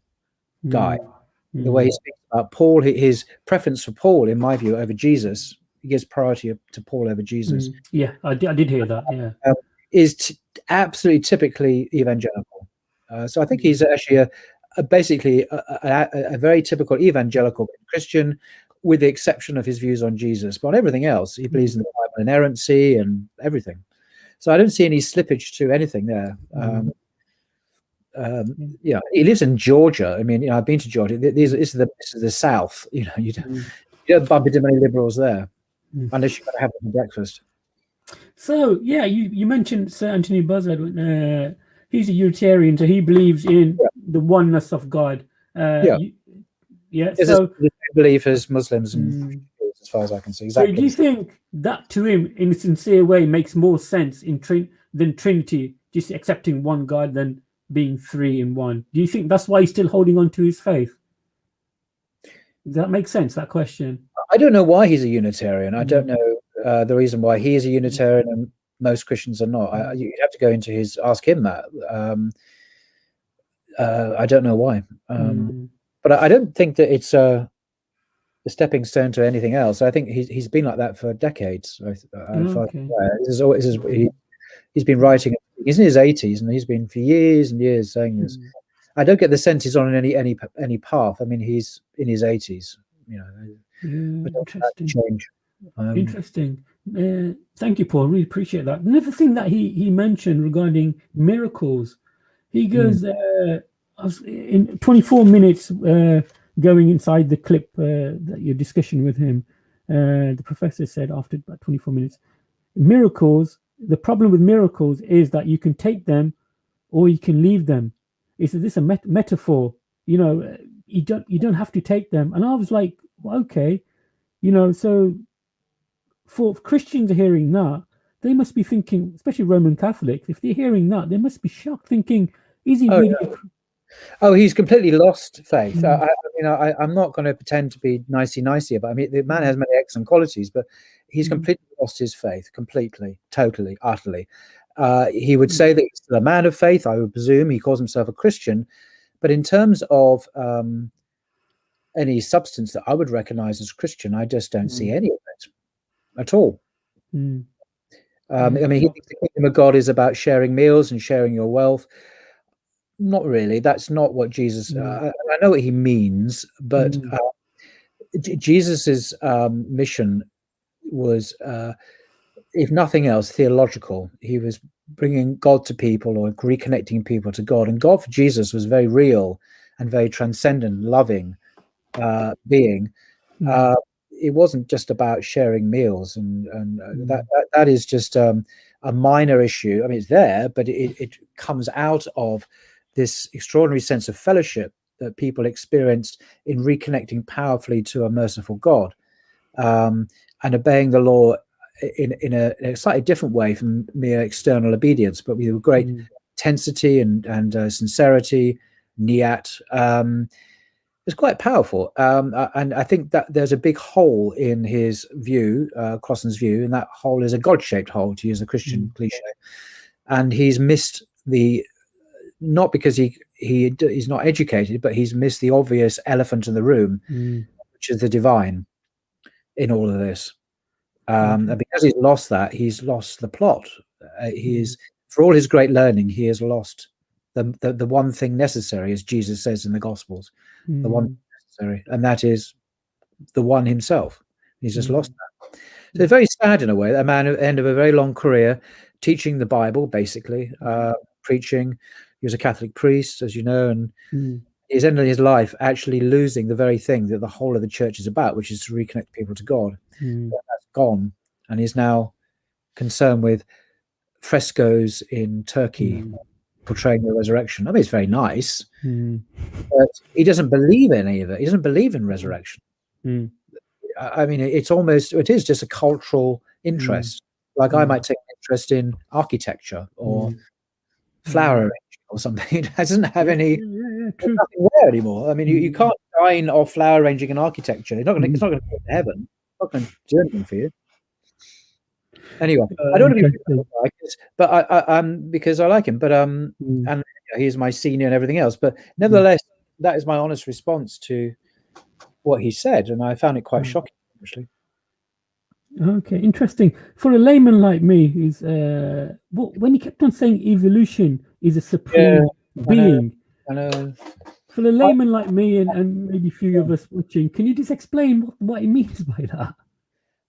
guy. The way he speaks about Paul, his preference for Paul, in my view, over Jesus, he gives priority to Paul over Jesus. Yeah, I did hear that. Yeah, is absolutely typically evangelical. So I think he's actually basically a very typical evangelical Christian, with the exception of his views on Jesus. But on everything else, he believes in the Bible, inerrancy, and everything. So I don't see any slippage to anything there. Yeah, he lives in Georgia. I mean, I've been to Georgia. This is the South. You know, you don't bump into many liberals there, unless you've got to have them for breakfast. So yeah, you mentioned Sir Anthony Buzzard. He's a Unitarian, so he believes in the oneness of God. Yeah. It's So the same belief as Muslims and mm. as far as I can see. So Exactly. do you think that to him, in a sincere way, makes more sense than Trinity, just accepting one God than being three in one? Do you think that's why he's still holding on to his faith? Does that make sense, that question? I don't know why he's a Unitarian. I don't Mm. know the reason why he is a Unitarian and most Christians are not. You'd have to go into ask him that. I don't know why. But I don't think that it's a stepping stone to anything else. I think he's been like that for decades. Okay. He's been writing. He's in his 80s, and he's been for years and years saying this. I don't get the sense he's on any path. I mean, he's in his 80s. You know, Interesting. Change. Interesting. Thank you, Paul. Really appreciate that. Another thing that he mentioned regarding miracles, he goes in 24 minutes going inside the clip that your discussion with him. The professor said after about 24 minutes, miracles. The problem with miracles is that you can take them or you can leave them. Is this a metaphor? You know, you don't have to take them. And I was like, well, okay, you know, so for Christians hearing that, they must be thinking, especially Roman Catholics, if they're hearing that, they must be shocked, thinking, is he really? Oh, he's completely lost faith. I'm not going to pretend to be nicey about. I mean, the man has many excellent qualities, but he's completely lost his faith, completely, totally, utterly. He would say that he's still a man of faith. I would presume he calls himself a Christian, but in terms of any substance that I would recognize as Christian, I just don't see any of it at all. I mean, he thinks the kingdom of God is about sharing meals and sharing your wealth. Not really. That's not what Jesus. I know what he means, but Jesus's mission was, if nothing else, theological. He was bringing God to people or reconnecting people to God, and God for Jesus was very real and very transcendent, loving being. It wasn't just about sharing meals, and that is just a minor issue. I mean, it's there, but it comes out of this extraordinary sense of fellowship that people experienced in reconnecting powerfully to a merciful God, and obeying the law in a slightly different way from mere external obedience, but with great intensity and sincerity, niyat. It's quite powerful, and I think that there's a big hole in his view, Crossan's view, and that hole is a God-shaped hole, to use a Christian cliche. And he's missed not because he's not educated, but he's missed the obvious elephant in the room, which is the divine in all of this. And because he's lost that, he's lost the plot. For all his great learning, he has lost the one thing necessary, as Jesus says in the Gospels, the one thing necessary, and that is the one himself. He's just lost that. So it's very sad in a way. A man at the end of a very long career, teaching the Bible, basically, preaching. He was a Catholic priest, as you know, and he's ended his life actually losing the very thing that the whole of the church is about, which is to reconnect people to God. That's gone, and he's now concerned with frescoes in Turkey portraying the resurrection. I mean, it's very nice, but he doesn't believe in any of it. He doesn't believe in resurrection. I mean, it is just a cultural interest. Like I might take an interest in architecture or flower arranging or something. It doesn't have any nothing there anymore. I mean, you can't dine off flower arranging and architecture. It's not going to go to heaven. It's not going to do anything for you. Anyway, I don't know if you like this, but I'm because I like him. But and he's my senior and everything else. But nevertheless, that is my honest response to what he said, and I found it quite shocking, actually. Okay, interesting. For a layman like me, who's when he kept on saying evolution is a supreme being, I know. For a layman like me and maybe a few of us watching, can you just explain what he means by that?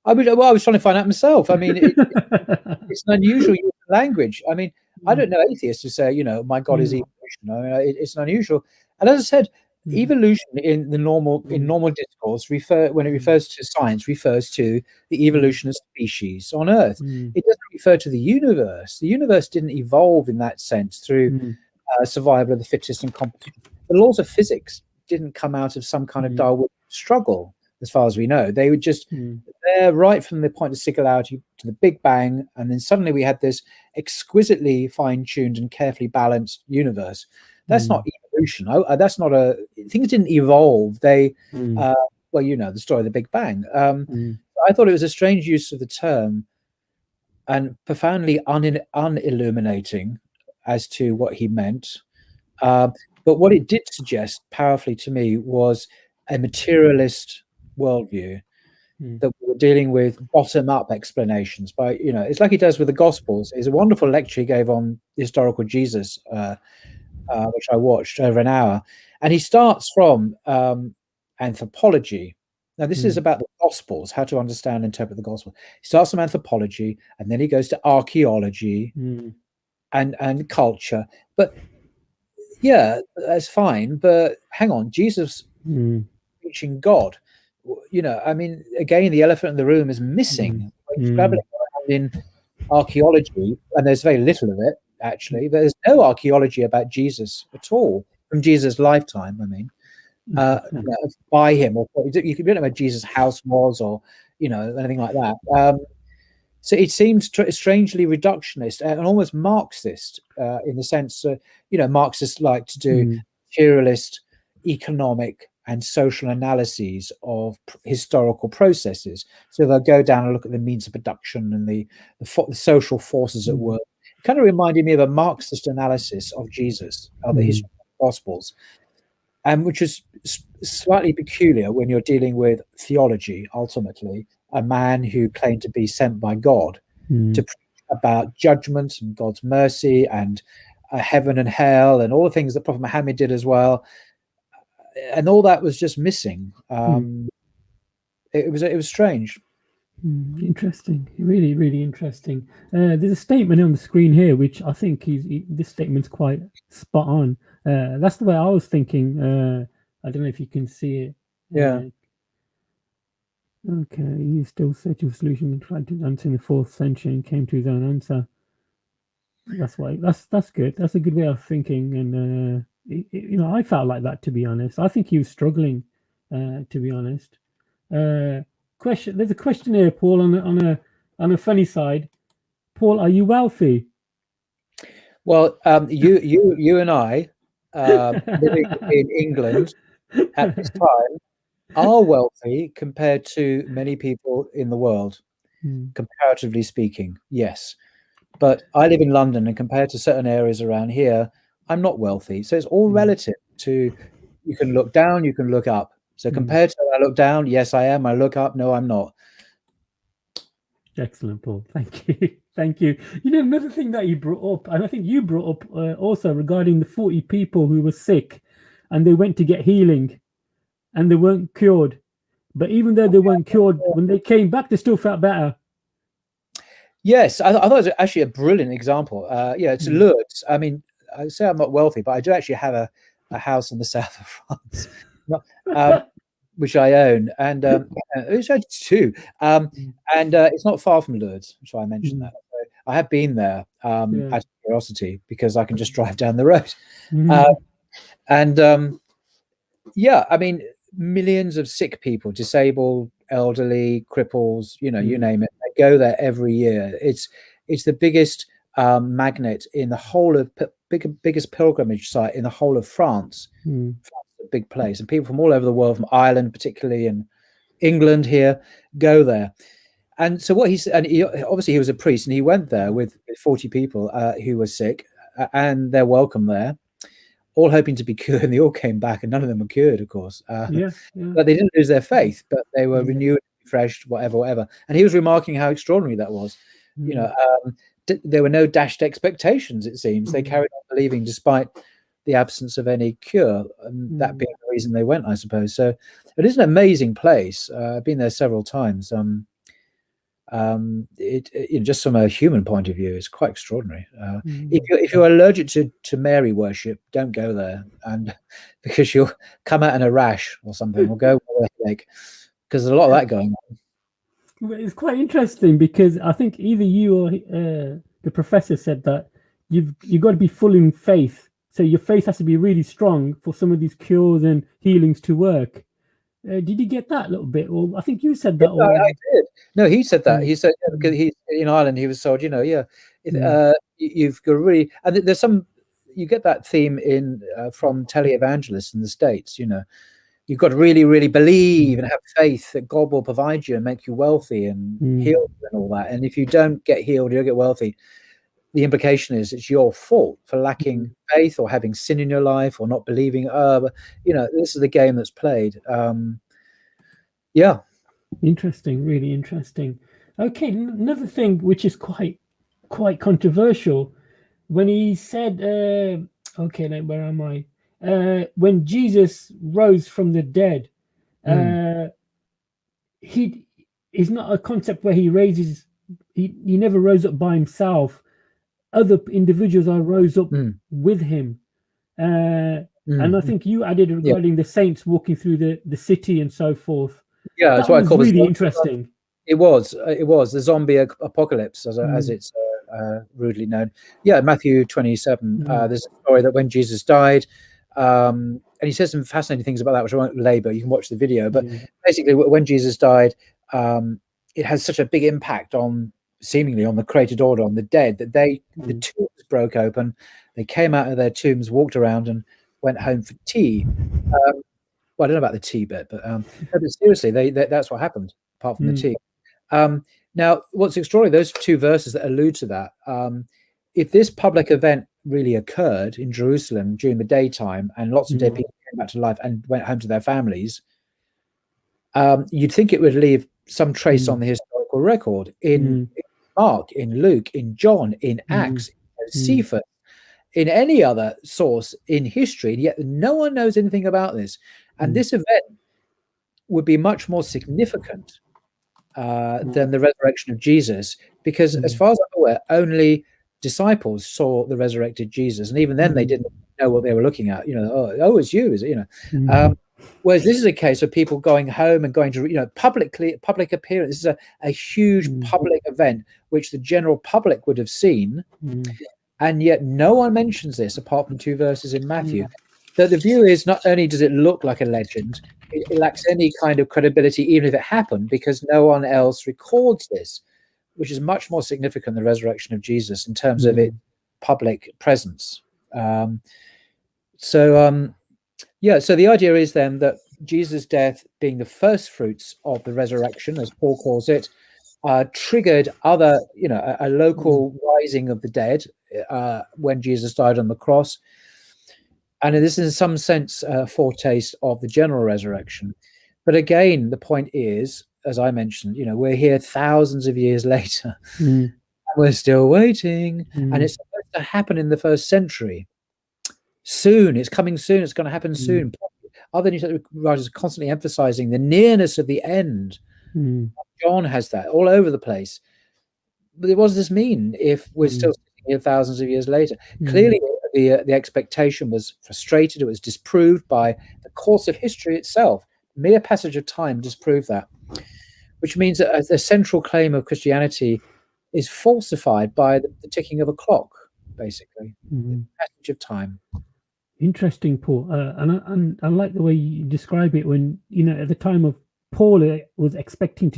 I was trying to find out myself. I mean, it's an unusual use of language. I mean, I don't know atheists who say, you know, my God is evolution. I mean, it's an unusual. And as I said, evolution in normal discourse when it refers to science, refers to the evolution of species on Earth. It doesn't refer to the universe. The universe didn't evolve in that sense through survival of the fittest and competition. the laws of physics didn't come out of some kind of Darwinian struggle, as far as we know. They were just there right from the point of singularity to the Big Bang, and then suddenly we had this exquisitely fine-tuned and carefully balanced universe. That's not evolution. That's not a things didn't evolve. They well, you know the story of the Big Bang. I thought it was a strange use of the term and profoundly unilluminating as to what he meant. But what it did suggest powerfully to me was a materialist worldview, that we were dealing with bottom-up explanations. By it's like he does with the Gospels. It's a wonderful lecture he gave on the historical Jesus, which I watched over an hour, and he starts from anthropology. Now, this is about the Gospels, how to understand and interpret the Gospel. He starts from anthropology, and then he goes to archaeology and culture. But yeah, that's fine. But hang on, Jesus reaching God. I mean, again, the elephant in the room is missing. Scrabbling around in archaeology, and there's very little of it, actually. There's no archaeology about Jesus at all from Jesus' lifetime. I mean, by him, or you don't know where Jesus' house was, or anything like that. So it seems strangely reductionist and almost Marxist in the sense, Marxists like to do materialist economic and social analyses of historical processes. So they'll go down and look at the means of production and the social forces at work. It kind of reminded me of a Marxist analysis of Jesus, of the history of the Gospels, and which is slightly peculiar when you're dealing with theology, ultimately, a man who claimed to be sent by God to preach about judgment and God's mercy and heaven and hell and all the things that Prophet Muhammad did as well. And all that was just missing. It was strange. Interesting, really, really interesting. There's a statement on the screen here, which I think this statement's quite spot on. That's the way I was thinking. I don't know if you can see it. Yeah. Okay, he's still searching for solution and tried to answer in the 4th century and came to his own answer. That's why. That's good. That's a good way of thinking, and I felt like that, to be honest. I think he was struggling, to be honest. Question. There's a question here, Paul, on a funny side. Paul, are you wealthy? Well, you and I, living in England at this time, are wealthy compared to many people in the world, comparatively speaking. Yes, but I live in London, and compared to certain areas around here, I'm not wealthy. So it's all relative to. You can look down, you can look up. So compared to I look down, yes, I am. I look up, no, I'm not. Excellent, Paul. Thank you. Thank you. Another thing that you brought up, and I think you brought up also regarding the 40 people who were sick and they went to get healing and they weren't cured. But even though they weren't cured, when they came back, they still felt better. Yes, I thought it was actually a brilliant example. It's Lourdes. I mean, I say I'm not wealthy, but I do actually have a house in the south of France, which I own, and it's actually two. And it's not far from Lourdes, so I mentioned that. So I have been there out of curiosity because I can just drive down the road. I mean, millions of sick people, disabled, elderly, cripples, you name it. They go there every year. It's the biggest magnet in the whole of biggest pilgrimage site in the whole of France. France is a big place, and people from all over the world, from Ireland particularly, and England here, go there. And so what obviously he was a priest, and he went there with 40 people who were sick, and they're welcome there, all hoping to be cured, and they all came back, and none of them were cured, of course. But they didn't lose their faith, but they were renewed, refreshed, whatever. And he was remarking how extraordinary that was. There were no dashed expectations, it seems. They carried on believing despite the absence of any cure, and that being the reason they went, I suppose. So it is an amazing place. I've been there several times. Just from a human point of view, it's quite extraordinary. If you're allergic to Mary worship, don't go there, and because you'll come out in a rash or something, or go with a headache, because there's a lot of that going on. It's quite interesting because I think either you or the professor said that you've got to be full in faith So your faith has to be really strong for some of these cures and healings to work. Did you get that a little bit? Well, I think you said that. Yeah, I did. No, he said that. Mm. He said because he's in Ireland. He was told, you've got really, and there's some. You get that theme in from televangelists in the States. You've got to really, really believe and have faith that God will provide you and make you wealthy and heal you and all that. And if you don't get healed, you don't get wealthy. The implication is it's your fault for lacking faith or having sin in your life or not believing. This is the game that's played. Yeah. Interesting, really interesting. Okay, another thing which is quite controversial, when he said, where am I? When Jesus rose from the dead, he is not a concept where he raises. He never rose up by himself. Other individuals are rose up with him. And I think you added regarding the saints walking through the city and so forth. Yeah, that's what I call really interesting. It was the zombie apocalypse, as it's rudely known. Yeah, Matthew 27. There's a story that when Jesus died, and he says some fascinating things about that, which I won't labor. You can watch the video. But basically, when Jesus died, it has such a big impact seemingly on the created order, on the dead, that the tombs broke open. They came out of their tombs, walked around, and went home for tea. Well, I don't know about the tea bit, but seriously, that's what happened, apart from the tea. Now, what's extraordinary, those two verses that allude to that, if this public event really occurred in Jerusalem during the daytime and lots of dead people came back to life and went home to their families, you'd think it would leave some trace on the historical record in Mark, in Luke, in John, in Acts, in Cephas, in any other source in history, and yet no one knows anything about this. And this event would be much more significant than the resurrection of Jesus, because as far as I'm aware, only disciples saw the resurrected Jesus, and even then they didn't know what they were looking at. It's you, is it? Whereas this is a case of people going home and going to public appearance. This is a huge public event which the general public would have seen, and yet no one mentions this apart from two verses in Matthew. So the view is, not only does it look like a legend, it lacks any kind of credibility, even if it happened, because no one else records this, which is much more significant than the resurrection of Jesus in terms of its public presence. So the idea is then that Jesus' death, being the first fruits of the resurrection, as Paul calls it, triggered other, a local rising of the dead when Jesus died on the cross. And this is in some sense a foretaste of the general resurrection. But again, the point is, as I mentioned, we're here thousands of years later, and we're still waiting, and it's supposed to happen in the first century. Soon, it's coming soon, it's going to happen soon. Other New Testament writers are constantly emphasizing the nearness of the end. John has that all over the place. But what does this mean if we're still sitting here thousands of years later? Clearly, the expectation was frustrated. It was disproved by the course of history itself. Mere passage of time disproved that, which means that the central claim of Christianity is falsified by the ticking of a clock, basically. The passage of time. Interesting, Paul. And I like the way you describe it. When at the time of Paul, was expecting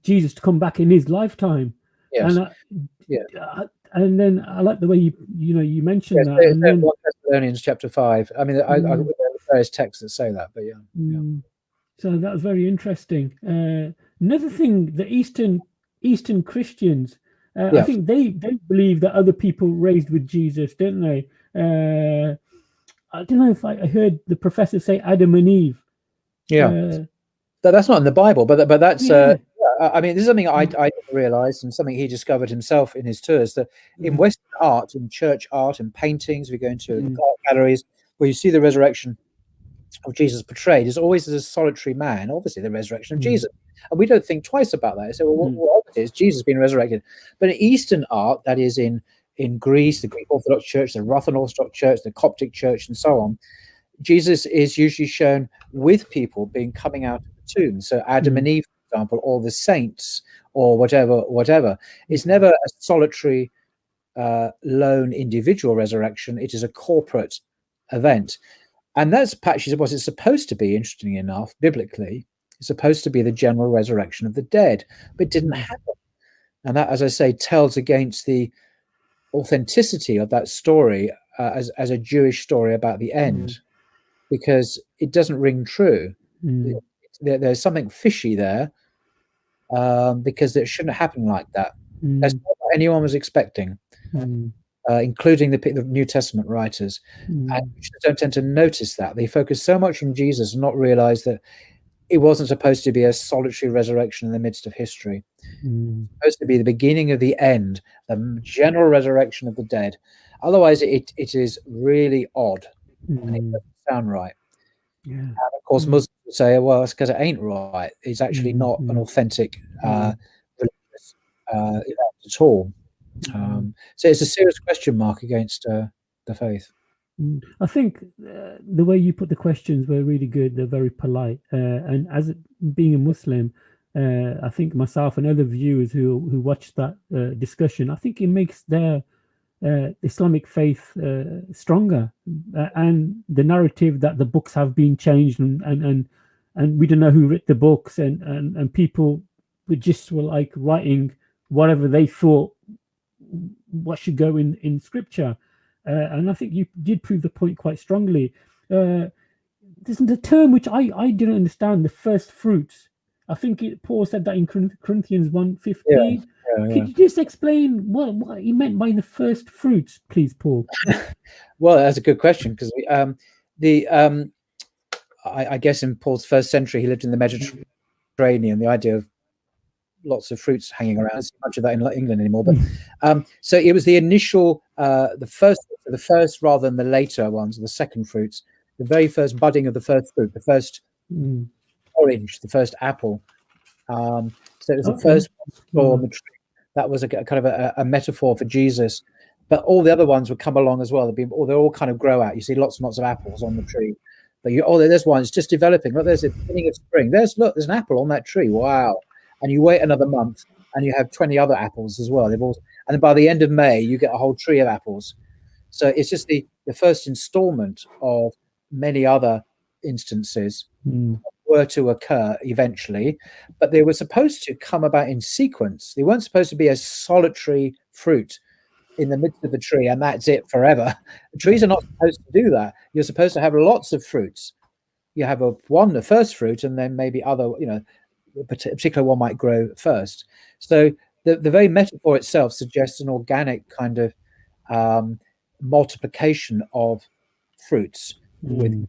Jesus to come back in his lifetime. Yes. And then I like the way you mentioned that. And then 1 Thessalonians chapter 5. I mean, I there are various texts that say that, but So that was very interesting. Another thing, the Eastern Christians, I think they believe that other people raised with Jesus, don't they? I don't know if I heard the professor say Adam and Eve. That's not in the Bible, but that's. I mean, this is something I didn't realize, and something he discovered himself in his tours, that in Western art, in church art and paintings, we go into art galleries where you see the resurrection of Jesus portrayed, is always as a solitary man, obviously the resurrection of Jesus. And we don't think twice about that. So, what is Jesus being resurrected? But in Eastern art, that is in Greece, the Greek Orthodox Church, the Russian Orthodox Church, the Coptic Church, and so on, Jesus is usually shown with people coming out of the tomb. So Adam and Eve, for example, or the saints, or whatever. It's never a solitary lone individual resurrection. It is a corporate event. And that's actually what it's supposed to be, interestingly enough, biblically. It's supposed to be the general resurrection of the dead, but it didn't happen. And that, as I say, tells against the authenticity of that story as a Jewish story about the end, because it doesn't ring true. There's something fishy there, because it shouldn't happen like that. That's not what anyone was expecting, including the New Testament writers. And we don't tend to notice that. They focus so much on Jesus and not realize that it wasn't supposed to be a solitary resurrection in the midst of history. It's supposed to be the beginning of the end, the general resurrection of the dead. Otherwise, it is really odd, and it doesn't sound right. Yeah. And of course, Muslims would say, well, it's because it ain't right. It's actually not an authentic religious event at all. So it's a serious question mark against the faith. I think the way you put the questions were really good. They're very polite. And as being a Muslim, I think myself and other viewers who watch that discussion, I think it makes their Islamic faith stronger, and the narrative that the books have been changed and we don't know who wrote the books, and people were like writing whatever they thought what should go in scripture. And I think you did prove the point quite strongly. There's the term which I didn't understand, the first fruits. I think Paul said that in Corinthians 1:15. Could you just explain what he meant by the first fruits, please, Paul? Well, that's a good question, because I guess in Paul's first century, he lived in the Mediterranean. The idea of lots of fruits hanging around, so much of that in England anymore. But so it was the initial, the first rather than the later ones, the second fruits, the very first budding of the first fruit, the first orange, the first apple. So it was the first one on the tree. That was a kind of a metaphor for Jesus. But all the other ones would come along as well. They all kind of grow out. You see lots and lots of apples on the tree. But there's one. It's just developing. Look, there's the beginning of spring. There's an apple on that tree. Wow. And you wait another month, and you have 20 other apples as well. And then by the end of May, you get a whole tree of apples. So it's just the first installment of many other instances were to occur eventually, but they were supposed to come about in sequence. They weren't supposed to be a solitary fruit in the midst of the tree, and that's it forever. Trees are not supposed to do that. You're supposed to have lots of fruits. You have the first fruit, and then maybe other, a particular one might grow first. So the very metaphor itself suggests an organic kind of multiplication of fruits, with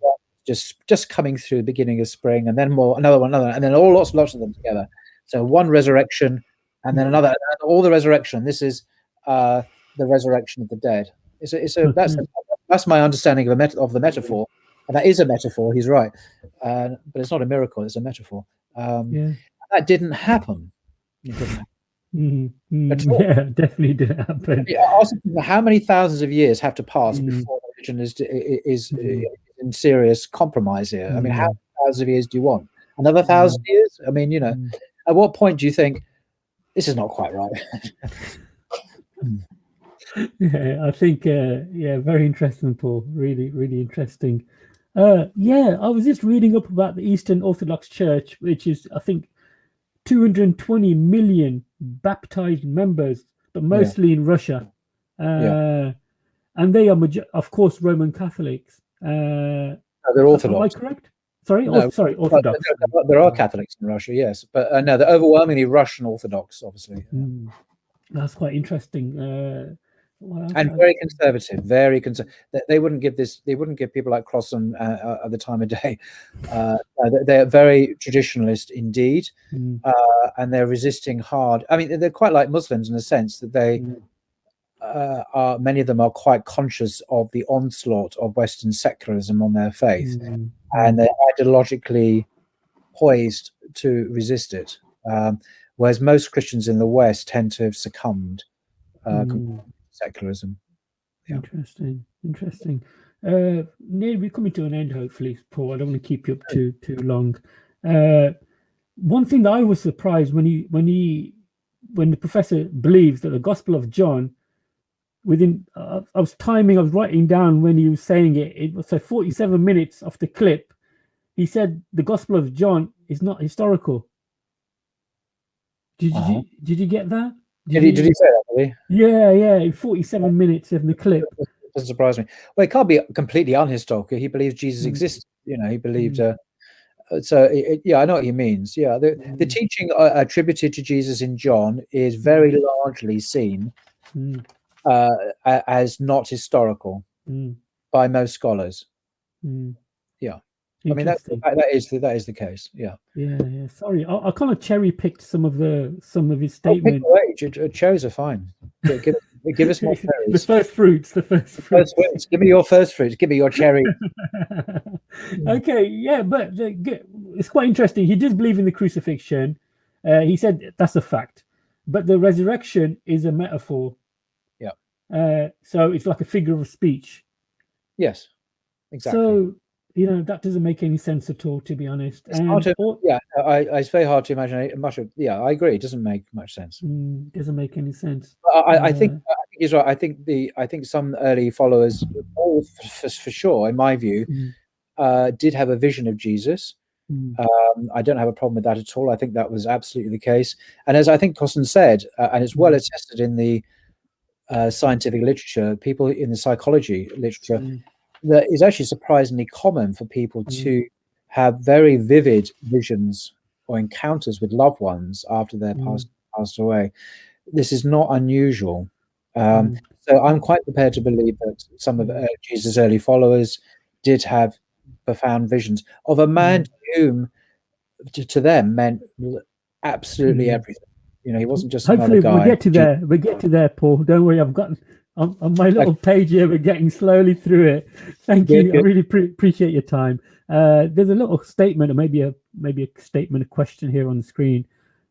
just coming through the beginning of spring, and then another one, and then lots of them together. So one resurrection, and then another, and all the resurrection. This is the resurrection of the dead. That's my understanding of the metaphor, and that is a metaphor. He's right, but it's not a miracle; it's a metaphor. That didn't happen. Yeah, definitely didn't happen. How many thousands of years have to pass before religion is in serious compromise here? I mean, how many thousands of years do you want? Another 1,000 years? I mean, at what point do you think this is not quite right? Yeah, I think very interesting, Paul. Really, really interesting. I was just reading up about the Eastern Orthodox Church, which is, I think, 220 million baptized members, but mostly in Russia. And they are, of course, Roman Catholics. They're Orthodox. Am I correct? Sorry, no, Orthodox. There are Catholics in Russia, yes, but no, they're overwhelmingly Russian Orthodox, obviously. That's quite interesting. And very conservative, very conservative. They wouldn't give people like Crossan at the time of day. They're very traditionalist indeed, and they're resisting hard. I mean, they're quite like Muslims in the sense that they many of them are quite conscious of the onslaught of Western secularism on their faith, and they're ideologically poised to resist it. Whereas most Christians in the West tend to have succumbed to secularism. Interesting. We're coming to an end, hopefully, Paul. I don't want to keep you up too long. One thing that I was surprised when the professor believes that the Gospel of John within I was timing, I was writing down when he was saying it. It was so 47 minutes off the clip. He said the Gospel of John is not historical. Did you get that? Did he say that? Did he? Yeah. 47 minutes in the clip. Doesn't surprise me. Well, it can't be completely unhistorical. He believes Jesus existed. He believed. So yeah, I know what he means. Yeah, the teaching attributed to Jesus in John is very largely seen as not historical by most scholars. Yeah, I mean that is the case. Yeah. Sorry, I kind of cherry picked some of his statements. Cherries are fine. Give us more cherries. The first fruits. Give me your first fruits. Give me your cherry. Okay, yeah, but it's quite interesting. He does believe in the crucifixion. He said that's a fact, but the resurrection is a metaphor. Yeah. So it's like a figure of speech. Yes, exactly. So that doesn't make any sense at all, to be honest. It's it's very hard to imagine much of. Yeah, I agree. It doesn't make much sense. Doesn't make any sense. I think he's right. I think some early followers, for sure, in my view, did have a vision of Jesus. I don't have a problem with that at all. I think that was absolutely the case. And as I think Crossan said, and it's well attested in the scientific literature, people in the psychology literature, that is actually surprisingly common for people to have very vivid visions or encounters with loved ones after they're passed away. This is not unusual. So I'm quite prepared to believe that some of Jesus' early followers did have profound visions of a man to whom, to them, meant absolutely everything. He wasn't just hopefully another guy. We'll get to there, Paul. Don't worry, I've got on my little page here. We're getting slowly through it. Thank you. I really appreciate your time. There's a little statement, or maybe a statement, a question here on the screen.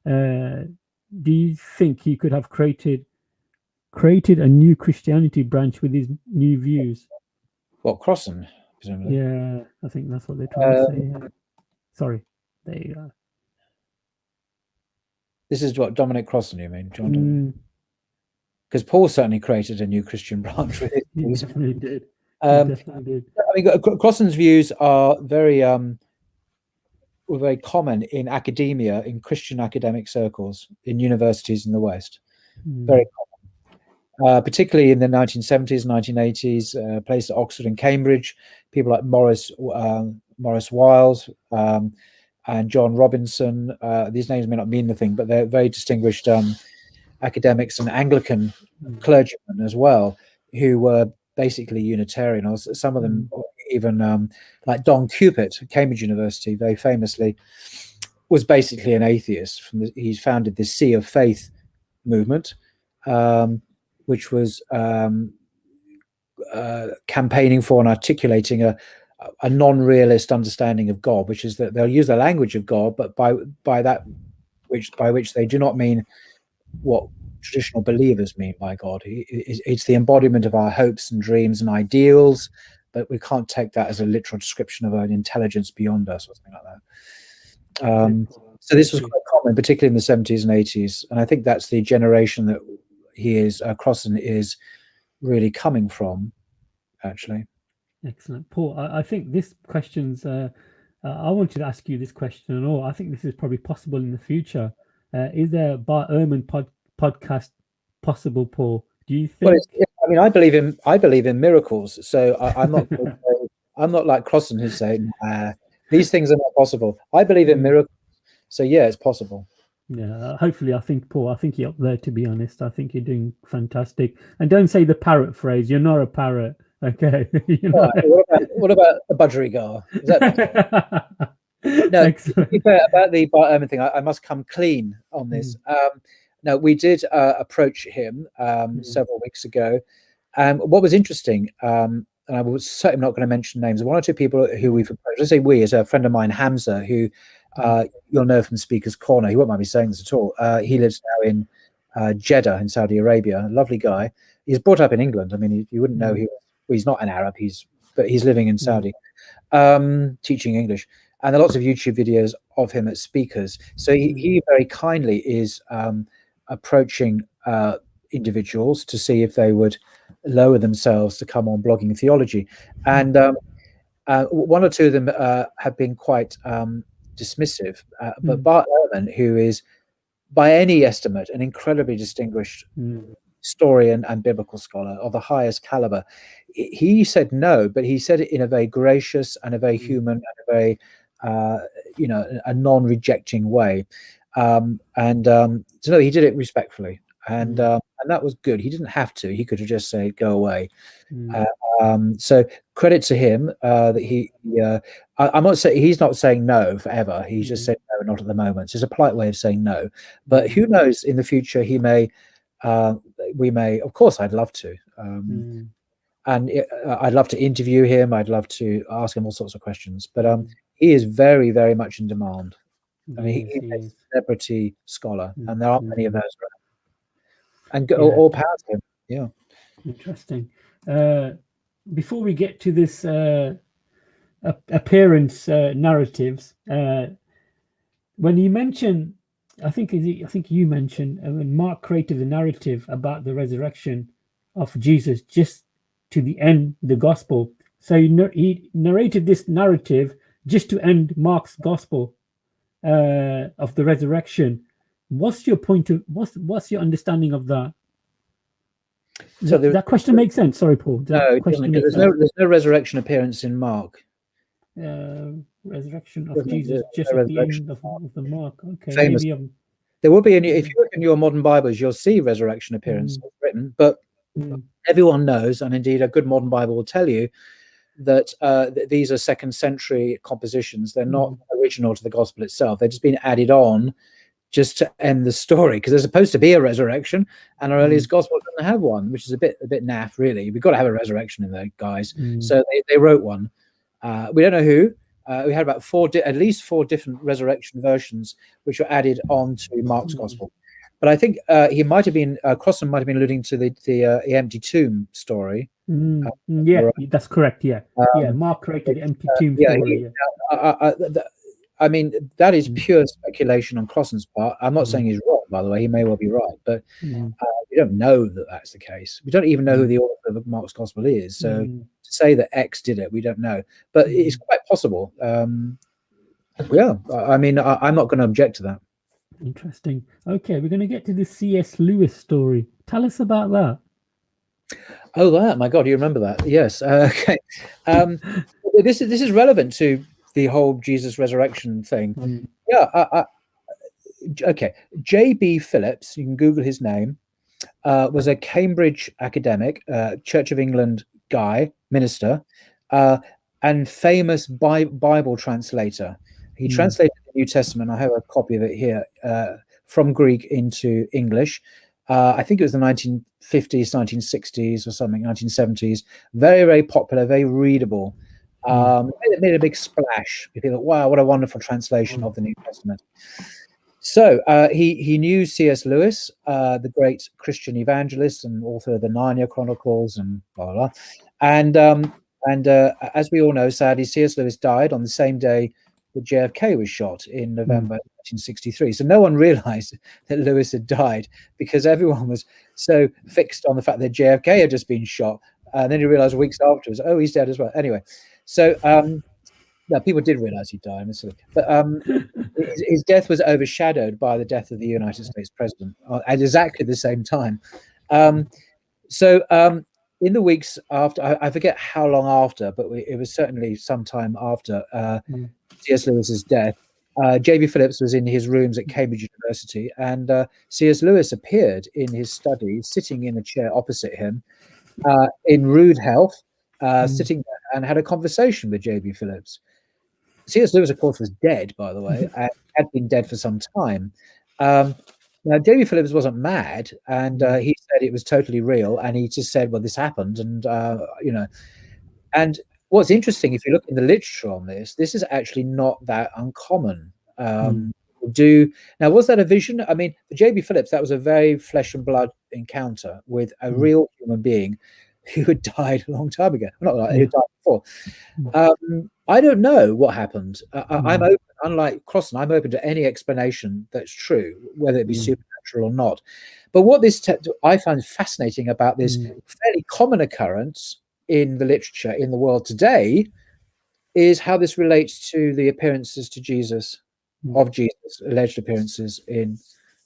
Do you think he could have created a new Christianity branch with his new views? What, Crossan? Presumably. Yeah, I think that's what they're trying to say. Yeah. Sorry, there you go. This is what Dominic Crossan, you mean, John? Because Paul certainly created a new Christian branch with it. He definitely did. Definitely did. I mean, Crossan's views are were very common in academia, in Christian academic circles, in universities in the West. Very common, particularly in the 1970s, 1980s, places at Oxford and Cambridge. People like Morris Wiles and John Robinson. These names may not mean anything, but they're very distinguished academics and Anglican clergymen as well, who were basically Unitarian, or some of them even like Don Cupid at Cambridge University, very famously, was basically an atheist. He's founded this Sea of Faith movement, which was campaigning for and articulating a non-realist understanding of God, which is that they'll use the language of God, but by which they do not mean what traditional believers mean by God. It's the embodiment of our hopes and dreams and ideals, but we can't take that as a literal description of an intelligence beyond us or something like that. So this was quite common, particularly in the 70s and 80s, and I think that's the generation that Crossan is really coming from, actually. Excellent, Paul. I think this question's. I wanted to ask you this question, and I think this is probably possible in the future. Is there a Bar Ehrman podcast possible, Paul? Do you think? Well, I mean, I believe in miracles, so I'm not. I'm not like Crossan, who's saying these things are not possible. I believe in miracles, so yeah, it's possible. Yeah, hopefully, I think, Paul, I think you're up there, to be honest. I think you're doing fantastic. And don't say the parrot phrase. You're not a parrot, okay? What about a budgerigar? Is that no, to be fair, about the Bar Ehrman thing, I must come clean on this. No, we did approach him several weeks ago. What was interesting, and I was certainly not going to mention names, one or two people who we've approached, let's say we, is a friend of mine, Hamza, who you'll know from Speaker's Corner. He won't mind me saying this at all. He lives now in Jeddah in Saudi Arabia. A lovely guy. He's brought up in England. I mean, you wouldn't know he's not an Arab, but he's living in Saudi, teaching English. And there are lots of YouTube videos of him at Speakers. So he very kindly is approaching individuals to see if they would lower themselves to come on blogging theology, and one or two of them have been quite dismissive. But Bart Ehrman, who is by any estimate an incredibly distinguished historian and biblical scholar of the highest caliber, he said no, but he said it in a very gracious and a very human and a very a non-rejecting way, so no, he did it respectfully, and that was good. He didn't have to. He could have just said go away. So credit to him that I'm not saying he's not saying no forever. He's just said no, not at the moment. So it's a polite way of saying no, but who knows, in the future he may, we may, of course I'd love to, and I'd love to interview him. I'd love to ask him all sorts of questions, but he is very, very much in demand. I mean, he's a celebrity scholar, and there aren't many of those around. And all power to him. Yeah. Interesting. Before we get to this appearance narratives, when you mention, I think you mentioned when Mark created the narrative about the resurrection of Jesus just to the end the gospel. So he narrated this narrative just to end Mark's gospel of the resurrection. What's your point of what's your understanding of that? So that question makes sense. Sorry, Paul. No, there's no resurrection appearance in Mark. Resurrection of Jesus just at the end of the Mark. Okay, famous. Maybe there will be if you look in your modern Bibles, you'll see resurrection appearance written, but everyone knows, and indeed a good modern Bible will tell you, that these are second century compositions. They're not original to the gospel itself. They've just been added on just to end the story, because there's supposed to be a resurrection, and our earliest gospel doesn't have one, which is a bit naff, really. We've got to have a resurrection in there, guys. So they wrote one. We don't know who. We had about at least four different resurrection versions, which were added on to Mark's gospel. But I think he might have been Crossan might have been alluding to the empty tomb story. Yeah, that's correct. Yeah, Mark created the empty tomb story. I mean, that is pure speculation on Crossan's part. I'm not saying he's wrong, by the way. He may well be right, but we don't know that that's the case. We don't even know who the author of Mark's Gospel is. So to say that X did it, we don't know. But it's quite possible. Yeah, I mean, I'm not going to object to that. Interesting. Okay, we're going to get to the C.S. Lewis story. Tell us about that. Oh, that, my God, you remember that? Yes. Okay. This is relevant to the whole Jesus resurrection thing. Yeah. Okay. J.B. Phillips, you can Google his name, was a Cambridge academic, Church of England guy, minister, and famous Bible translator. He translated the New Testament. I have a copy of it here, from Greek into English. I think it was the 1950s, 1960s or something, 1970s. Very, very popular, very readable. It made a big splash. People thought, wow, what a wonderful translation of the New Testament. So he knew C.S. Lewis, the great Christian evangelist and author of the Narnia Chronicles and blah, blah, blah. And as we all know, sadly, C.S. Lewis died on the same day that JFK was shot in November 1963. So no one realized that Lewis had died, because everyone was so fixed on the fact that JFK had just been shot. And then you realize weeks afterwards, oh, he's dead as well. Anyway, so no, people did realize he died, but his death was overshadowed by the death of the United States president at exactly the same time. So in the weeks after, I forget how long after, but it was certainly some time after C.S. Lewis's death, J.B. Phillips was in his rooms at Cambridge University, and C.S. Lewis appeared in his study, sitting in a chair opposite him, in rude health, sitting there, and had a conversation with J.B. Phillips. C.S. Lewis, of course, was dead, by the way, and had been dead for some time. Now, J.B. Phillips wasn't mad, and he said it was totally real, and he just said, well, this happened, and, and what's interesting, if you look in the literature on this is actually not that uncommon. Now, was that a vision? I mean, for J.B. Phillips, that was a very flesh and blood encounter with a real human being who had died a long time ago. Not like who died before. I don't know what happened. I'm open, unlike Crossan, I'm open to any explanation that's true, whether it be supernatural supernatural or not. But what I find fascinating about this fairly common occurrence in the literature in the world today is how this relates to the appearances to Jesus, of Jesus, alleged appearances in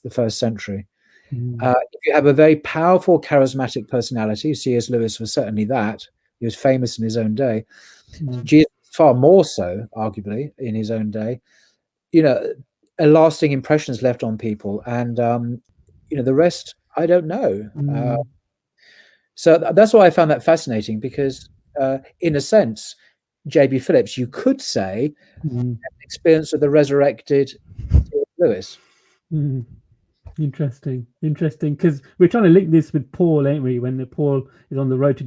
the first century. If you have a very powerful, charismatic personality, C.S. Lewis was certainly that. He was famous in his own day. Jesus, far more so, arguably, in his own day. A lasting impression is left on people, and the rest, I don't know. So that's why I found that fascinating, because in a sense, J.B. Phillips, you could say, an experience of the resurrected C.S. Lewis. Interesting, because we're trying to link this with Paul, ain't we? When Paul is on the road to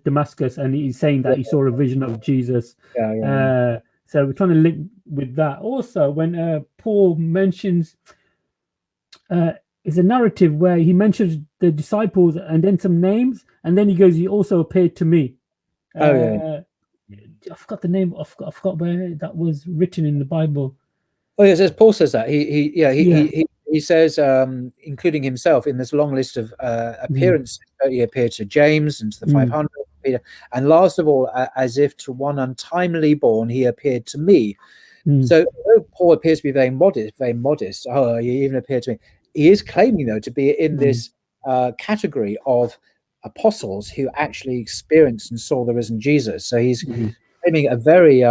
Damascus, and he's saying that he saw a vision of Jesus. So we're trying to link with that. Also, when Paul mentions, it's a narrative where he mentions the disciples and then some names, and then he goes, "He also appeared to me." I forgot the name. I forgot where that was written in the Bible. Oh yes, as Paul says that he says, including himself in this long list of appearances, he appeared to James and to the 500, Peter, and last of all, as if to one untimely born, he appeared to me. So although Paul appears to be very modest. Oh, he even appeared to me. He is claiming, though, to be in this category of apostles who actually experienced and saw the risen Jesus. So he's claiming a very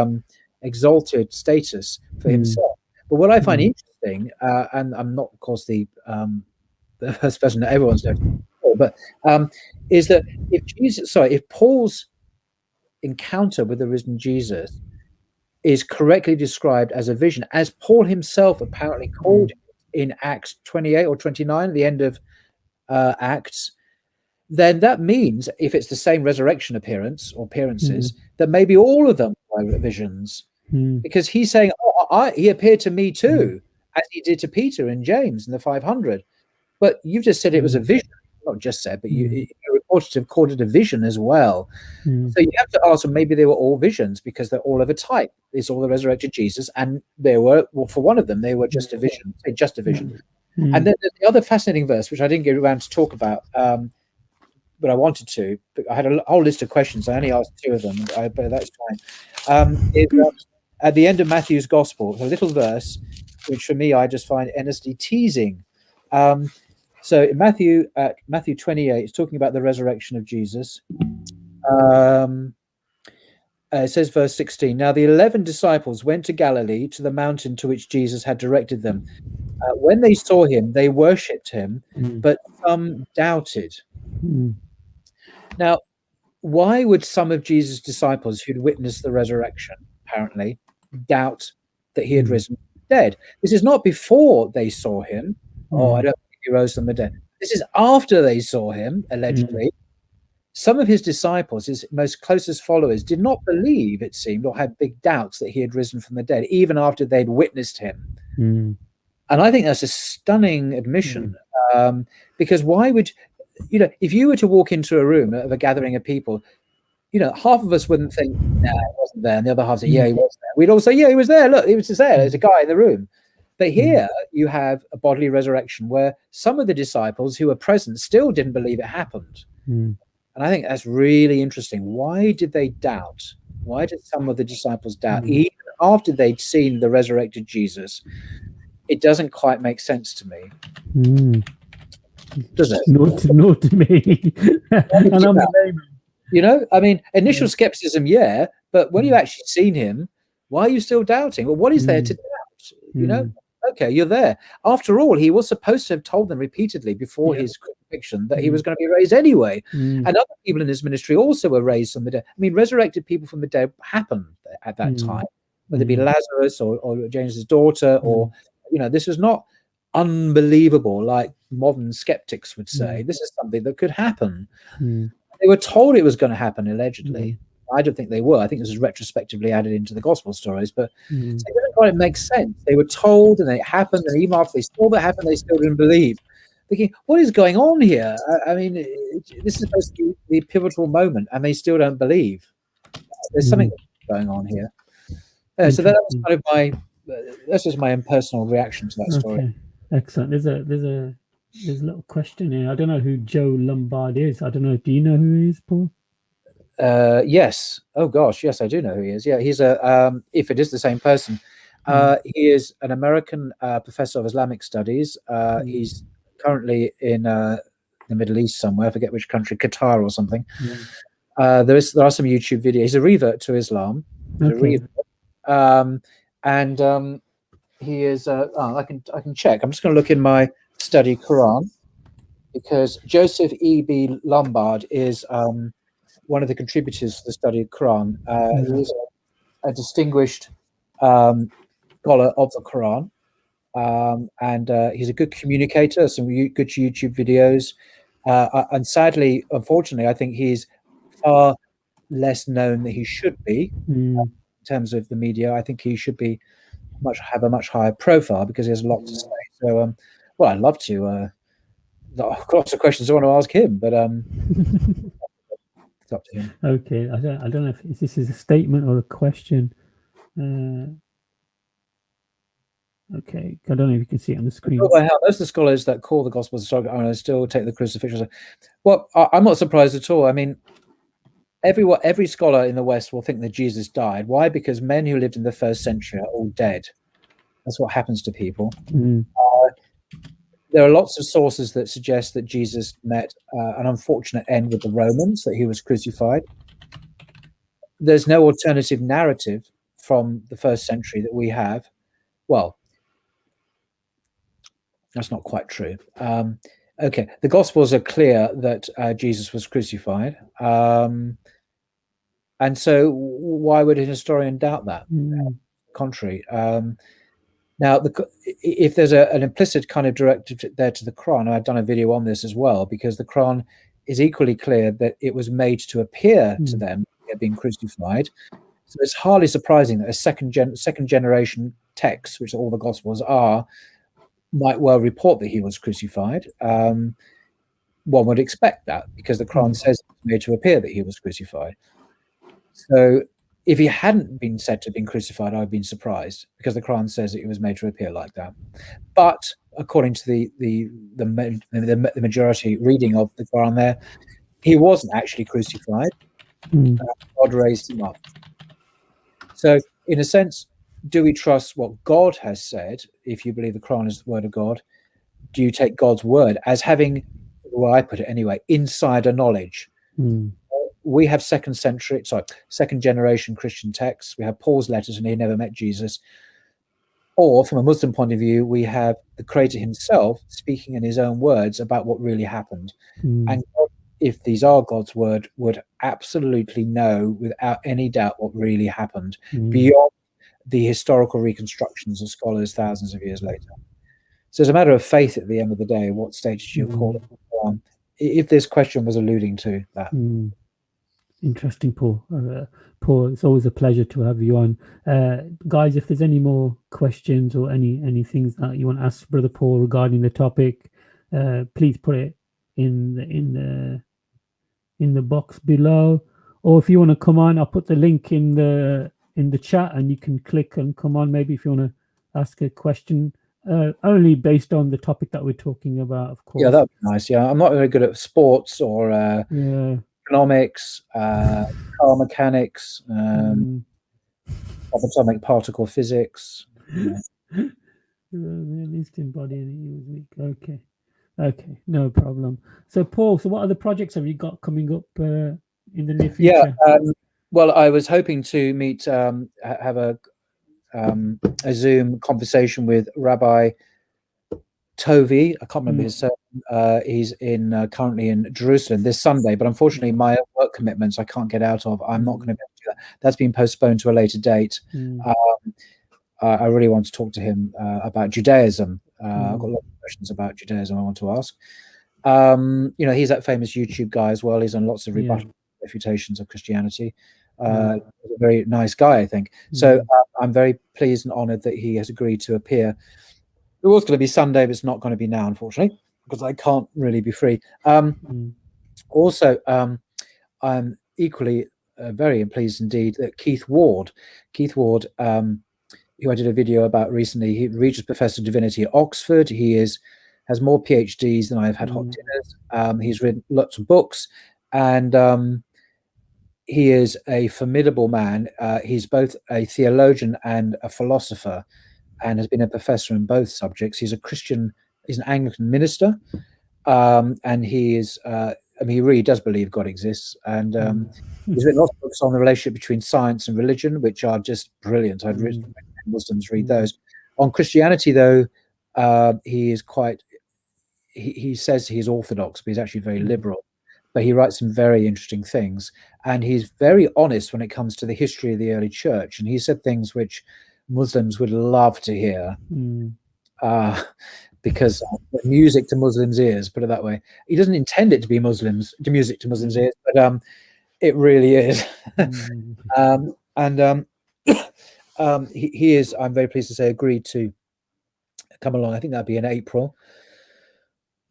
exalted status for himself. But what I find interesting, and I'm not, of course, the first person that everyone's known before, but is that if Paul's encounter with the risen Jesus is correctly described as a vision, as Paul himself apparently called it in Acts 28 or 29, at the end of Acts, then that means, if it's the same resurrection appearance or appearances, that maybe all of them are visions. Because he's saying, he appeared to me too, as he did to Peter and James in the 500. But you've just said it was a vision. Not just said, but you reported to have called it a vision as well. So you have to ask, maybe they were all visions, because they're all of a type. It's all the resurrected Jesus, and they were, for one of them, they were just a vision. Just a vision. And then there's the other fascinating verse, which I didn't get around to talk about, but I wanted to. But I had a whole list of questions. I only asked 2 of them, but that's fine. At the end of Matthew's Gospel, a little verse, which for me I just find endlessly teasing. So in Matthew 28, it's talking about the resurrection of Jesus. It says, verse 16, "Now the 11 disciples went to Galilee, to the mountain to which Jesus had directed them. When they saw him, they worshipped him, but some doubted." Now, why would some of Jesus' disciples who'd witnessed the resurrection, apparently, doubt that he had risen from the dead? This is not before they saw him. Oh, I don't think he rose from the dead. This is after they saw him, allegedly. Some of his disciples, his most closest followers, did not believe, it seemed, or had big doubts that he had risen from the dead, even after they'd witnessed him. And I think that's a stunning admission, because why would, if you were to walk into a room of a gathering of people, half of us wouldn't think, "Nah, he wasn't there," and the other half say, "Yeah, he was there." We'd all say, "Yeah, he was there. Look, he was just there. There's a guy in the room." But here you have a bodily resurrection where some of the disciples who were present still didn't believe it happened. And I think that's really interesting. Why did they doubt? Why did some of the disciples doubt, even after they'd seen the resurrected Jesus? It doesn't quite make sense to me. Does it? Not to me. And I'm I mean, initial skepticism, yeah, but when you've actually seen him, why are you still doubting? Well, what is there to doubt? Okay, you're there. After all, he was supposed to have told them repeatedly before his crucifixion that he was going to be raised anyway. And other people in his ministry also were raised from the dead. I mean, resurrected people from the dead happened at that time, whether it be Lazarus or James's daughter, or, this was not unbelievable like modern skeptics would say. This is something that could happen. They were told it was going to happen, allegedly. I don't think they were. I think this is retrospectively added into the gospel stories, but so it doesn't quite make sense. They were told and it happened, and even after they saw that happen, they still didn't believe. Thinking, what is going on here? I mean, this is supposed to be the pivotal moment, and they still don't believe. There's something going on here. So that was kind of that's just my own personal reaction to that story. Excellent. There's a little question here. I don't know who Joe Lombard is. I don't know. Do you know who he is, Paul? Yes. Oh gosh, yes, I do know who he is. Yeah, he's a if it is the same person, he is an American professor of Islamic studies. He's currently in the Middle East somewhere. I forget which country, Qatar or something. There are some YouTube videos. He's a revert to Islam. He's a revert. And he is. I can check. I'm just going to look in my study Quran, because Joseph E.B. Lombard is one of the contributors to the study of Quran. He is a distinguished scholar of the Quran, and he's a good communicator. Some good YouTube videos, and sadly, unfortunately, I think he's far less known than he should be in terms of the media. I think he should be have a much higher profile, because he has a lot to say. So, well, I'd love to. Lots of questions I want to ask him, but it's up to him. Okay, I don't know if this is a statement or a question. Okay, I don't know if you can see it on the screen. Most of the scholars that call the Gospels historical still take the crucifixion. Well, I'm not surprised at all. I mean, every scholar in the West will think that Jesus died. Why? Because men who lived in the first century are all dead. That's what happens to people. There are lots of sources that suggest that Jesus met an unfortunate end with the Romans, that he was crucified. There's no alternative narrative from the first century that we have. Well, that's not quite true. Okay, the Gospels are clear that Jesus was crucified. And so why would a historian doubt that? Contrary. Now, if there's an implicit kind of directive there to the Quran, I've done a video on this as well, because the Quran is equally clear that it was made to appear to them being crucified. So it's hardly surprising that a second generation text, which all the Gospels are, might well report that he was crucified. One would expect that, because the Quran says it's made to appear that he was crucified. So if he hadn't been said to have been crucified, I'd been surprised, because the Quran says that he was made to appear like that. But according to the majority reading of the Quran there, he wasn't actually crucified. God raised him up. So in a sense, do we trust what God has said? If you believe the Quran is the word of God, do you take God's word as having, well, I put it anyway, insider knowledge? We have second generation Christian texts. We have Paul's letters, and he never met Jesus. Or from a Muslim point of view, we have the Creator himself speaking in his own words about what really happened. And God, if these are God's word, would absolutely know without any doubt what really happened beyond the historical reconstructions of scholars thousands of years later. So it's a matter of faith at the end of the day. What stage do you call it? If this question was alluding to that. Interesting, Paul. Paul, it's always a pleasure to have you on. Guys, if there's any more questions or any things that you want to ask Brother Paul regarding the topic, please put it in the box below. Or if you want to come on, I'll put the link in the chat, and you can click and come on. Maybe if you want to ask a question, only based on the topic that we're talking about, of course. Yeah, that'd be nice. Yeah, I'm not very good at sports or economics, car mechanics, atomic particle physics. Realistic body. Okay, no problem. So, Paul, what other projects have you got coming up in the near future? Yeah, well, I was hoping to meet, have a Zoom conversation with Rabbi Tovey. I can't remember his surname. He's currently in Jerusalem this Sunday, but unfortunately my work commitments I can't get out of. I'm not going to be able to do that. That's been postponed to a later date. I really want to talk to him about Judaism. I've got a lot of questions about Judaism I want to ask. He's that famous YouTube guy as well. He's on lots of refutations of Christianity. A very nice guy, I think. So I'm very pleased and honored that he has agreed to appear. It was going to be Sunday, but it's not going to be now, unfortunately, because I can't really be free. Also, I'm equally very pleased indeed that Keith Ward who I did a video about recently. He Regis Professor of Divinity at Oxford. He has more PhDs than I've had hot dinners. He's written lots of books, and he is a formidable man. He's both a theologian and a philosopher, and has been a professor in both subjects. He's a Christian. He's an Anglican minister, and he is. I mean, he really does believe God exists, and he's written lots of books on the relationship between science and religion, which are just brilliant. I'd recommend Muslims read those. On Christianity, though, he is quite. He says he's orthodox, but he's actually very liberal. But he writes some very interesting things, and he's very honest when it comes to the history of the early church. And he said things which Muslims would love to hear, because music to Muslims' ears, put it that way. He doesn't intend it to be music to Muslims' ears, but it really is. He is, I'm very pleased to say, agreed to come along. I think that'd be in April.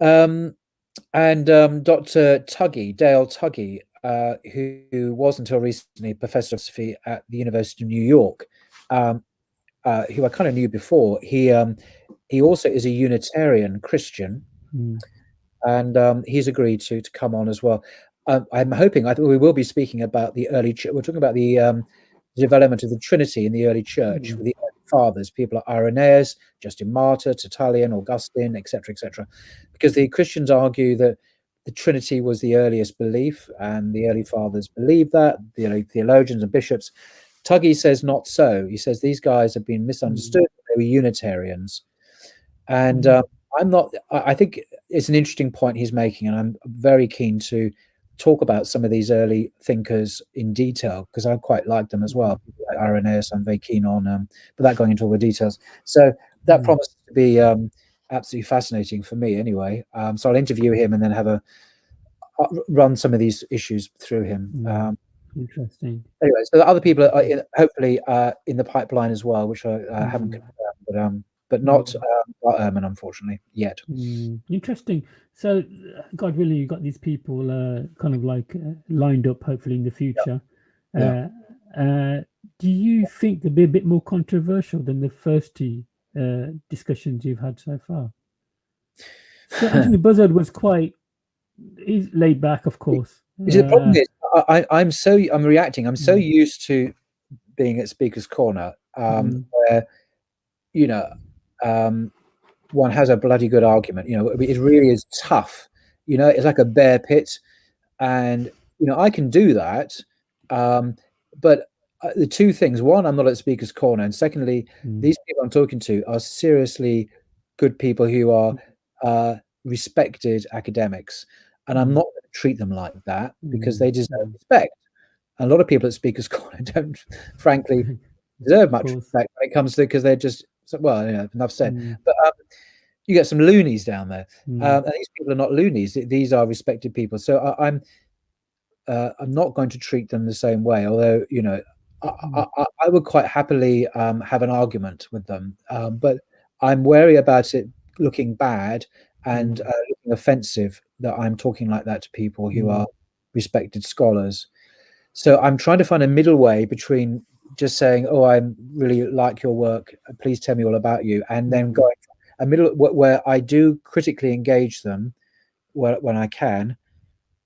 And Dr. Tuggy, Dale Tuggy, who was until recently professor of philosophy at the University of New York, who I kind of knew before, he also is a Unitarian Christian, and he's agreed to come on as well. I'm hoping, I think we will be speaking about the early church. We're talking about the development of the Trinity in the early church with the early fathers, people like Irenaeus, Justin Martyr, Tertullian, Augustine, etc., etc. Because the Christians argue that the Trinity was the earliest belief, and the early fathers believed that, the early theologians and bishops. Tuggy says not so. He says these guys have been misunderstood. They were Unitarians. And I'm not, I think it's an interesting point he's making, and I'm very keen to talk about some of these early thinkers in detail, because I quite like them as well. People like Irenaeus, I'm very keen on, without going into all the details. So that promises to be absolutely fascinating for me anyway. So I'll interview him and then have run some of these issues through him. Interesting. Anyway, so the other people are hopefully in the pipeline as well, which I haven't confirmed, but not Erman, unfortunately, yet. Interesting. So, God willing, you got these people kind of like lined up, hopefully in the future. Do you think they'll be a bit more controversial than the first two discussions you've had so far? So Anthony Buzzard was he's laid back, of course. The problem is, I'm reacting. I'm so used to being at Speaker's Corner, where, one has a bloody good argument. It really is tough. It's like a bear pit, and I can do that. But the two things: one, I'm not at Speaker's Corner, and secondly, these people I'm talking to are seriously good people who are respected academics, and I'm not going to treat them like that because they deserve respect. And a lot of people at Speaker's Corner don't, frankly, deserve much respect when it comes to, because they're just, well, enough said. But you get some loonies down there, and these people are not loonies. These are respected people. So I'm not going to treat them the same way. Although I would quite happily have an argument with them, but I'm wary about it looking bad and looking offensive that I'm talking like that to people who are respected scholars. So I'm trying to find a middle way between just saying, "Oh, I really like your work. Please tell me all about you," and then going a middle where I do critically engage them when I can,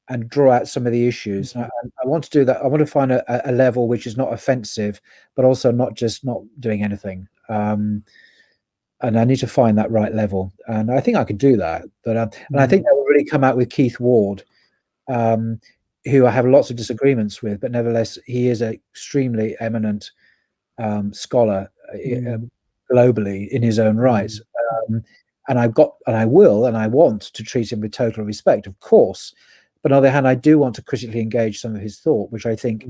and draw out some of the issues. And I want to do that. I want to find a level which is not offensive, but also not just not doing anything. And I need to find that right level, and I think I could do that. But and I think that will really come out with Keith Ward, who I have lots of disagreements with, but nevertheless, he is an extremely eminent scholar globally in his own right. And I want to treat him with total respect, of course. But on the other hand, I do want to critically engage some of his thought, which I think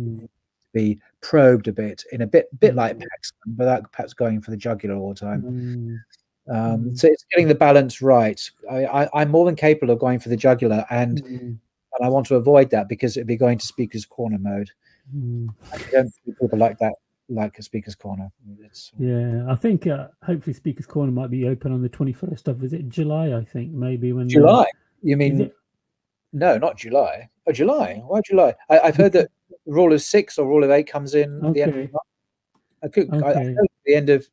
be probed a bit, in a bit like Paxton, without perhaps going for the jugular all the time. So it's getting the balance right. I'm more than capable of going for the jugular, and I want to avoid that because it'd be going to Speaker's Corner mode. I don't see people like that, like a Speaker's Corner. I think hopefully Speaker's Corner might be open on the 21st of, is it July? I think maybe when July. You mean? No, not July. Oh, July. Why July? I've heard that rule of 6 or rule of 8 comes in at the end of the month. I heard the end of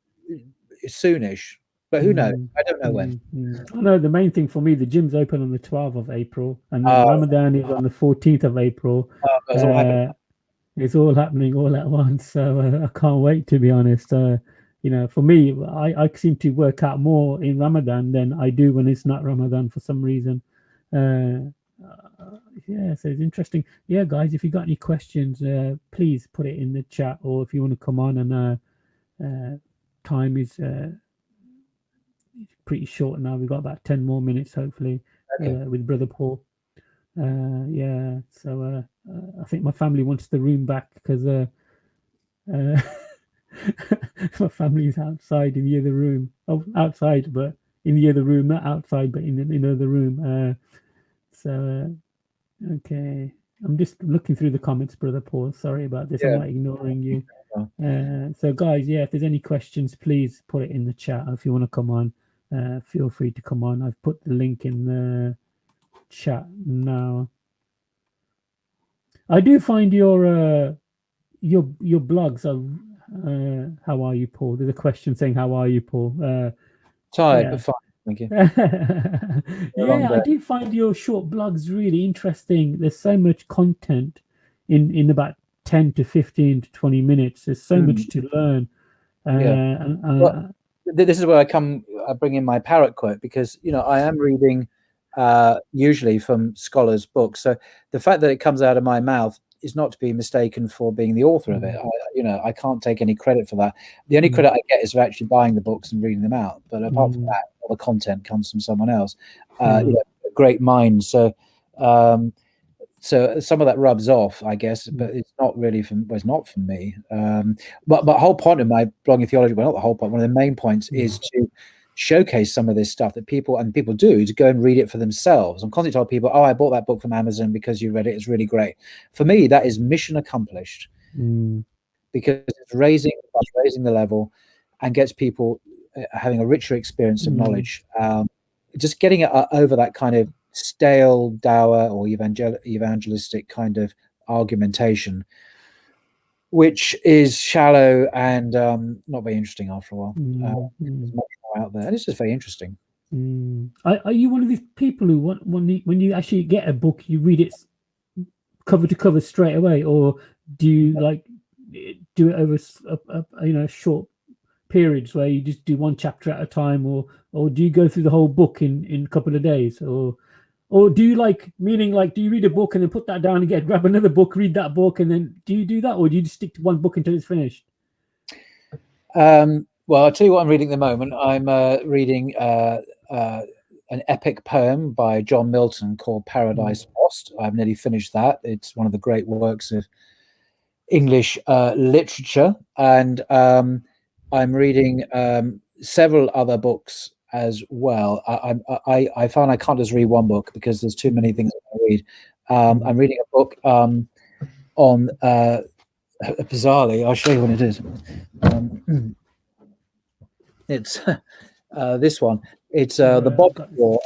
soonish, but who knows? I don't know when. No, the main thing for me, the gym's open on the 12th of April, and then Oh, Ramadan is on the 14th of April. it's all happening. It's all happening all at once, so I can't wait, to be honest. For me, I seem to work out more in Ramadan than I do when it's not Ramadan for some reason. Yeah, so it's interesting. Yeah, guys, if you got any questions, please put it in the chat, or if you want to come on, and time is pretty short now. We've got about 10 more minutes, hopefully, with Brother Paul. Yeah, so I think my family wants the room back because my family is outside in the other room. Oh, outside, but in the other room, not outside, but in the other room. Okay. I'm just looking through the comments, Brother Paul. Sorry about this. I'm not ignoring you. So, guys, yeah, if there's any questions, please put it in the chat. If you want to come on, feel free to come on. I've put the link in the chat now. I do find your blogs are how are you, Paul? There's a question saying how are you, Paul? Tired, but fine. Thank you. Yeah, I do find your short blogs really interesting. There's so much content in about 10 to 15 to 20 minutes. There's so much to learn. Well, this is where I bring in my parrot quote, because I am reading usually from scholars' books. So the fact that it comes out of my mouth is not to be mistaken for being the author of it. I can't take any credit for that. The only credit I get is for actually buying the books and reading them out. But apart from that, all the content comes from someone else. Great minds. So some of that rubs off, I guess, but it's not really it's not from me. But the whole point of my blogging theology, well, not the whole point, one of the main points is to showcase some of this stuff that people do, to go and read it for themselves. I'm constantly telling people, I bought that book from Amazon because you read it. It's really great. For me, that is mission accomplished, because it's raising the level and gets people having a richer experience of knowledge. Just getting it over that kind of stale, dour, or evangelistic kind of argumentation, which is shallow and not very interesting after a while. There's much more out there, and it's just very interesting. Are you one of these people who when you actually get a book, you read it cover to cover straight away, or do you like do it over short periods where you just do one chapter at a time, or do you go through the whole book in a couple of days, or do you do you read a book and then put that down and grab another book, read that book, and then do you do that, or do you just stick to one book until it's finished? Well, I'll tell you what I'm reading at the moment. I'm reading an epic poem by John Milton called Paradise Lost. I've nearly finished that. It's one of the great works of English literature, and I'm reading several other books as well. I find I can't just read one book because there's too many things I read. I'm reading a book on bizarrely, I'll show you what it is. It's this one. It's the Bob War,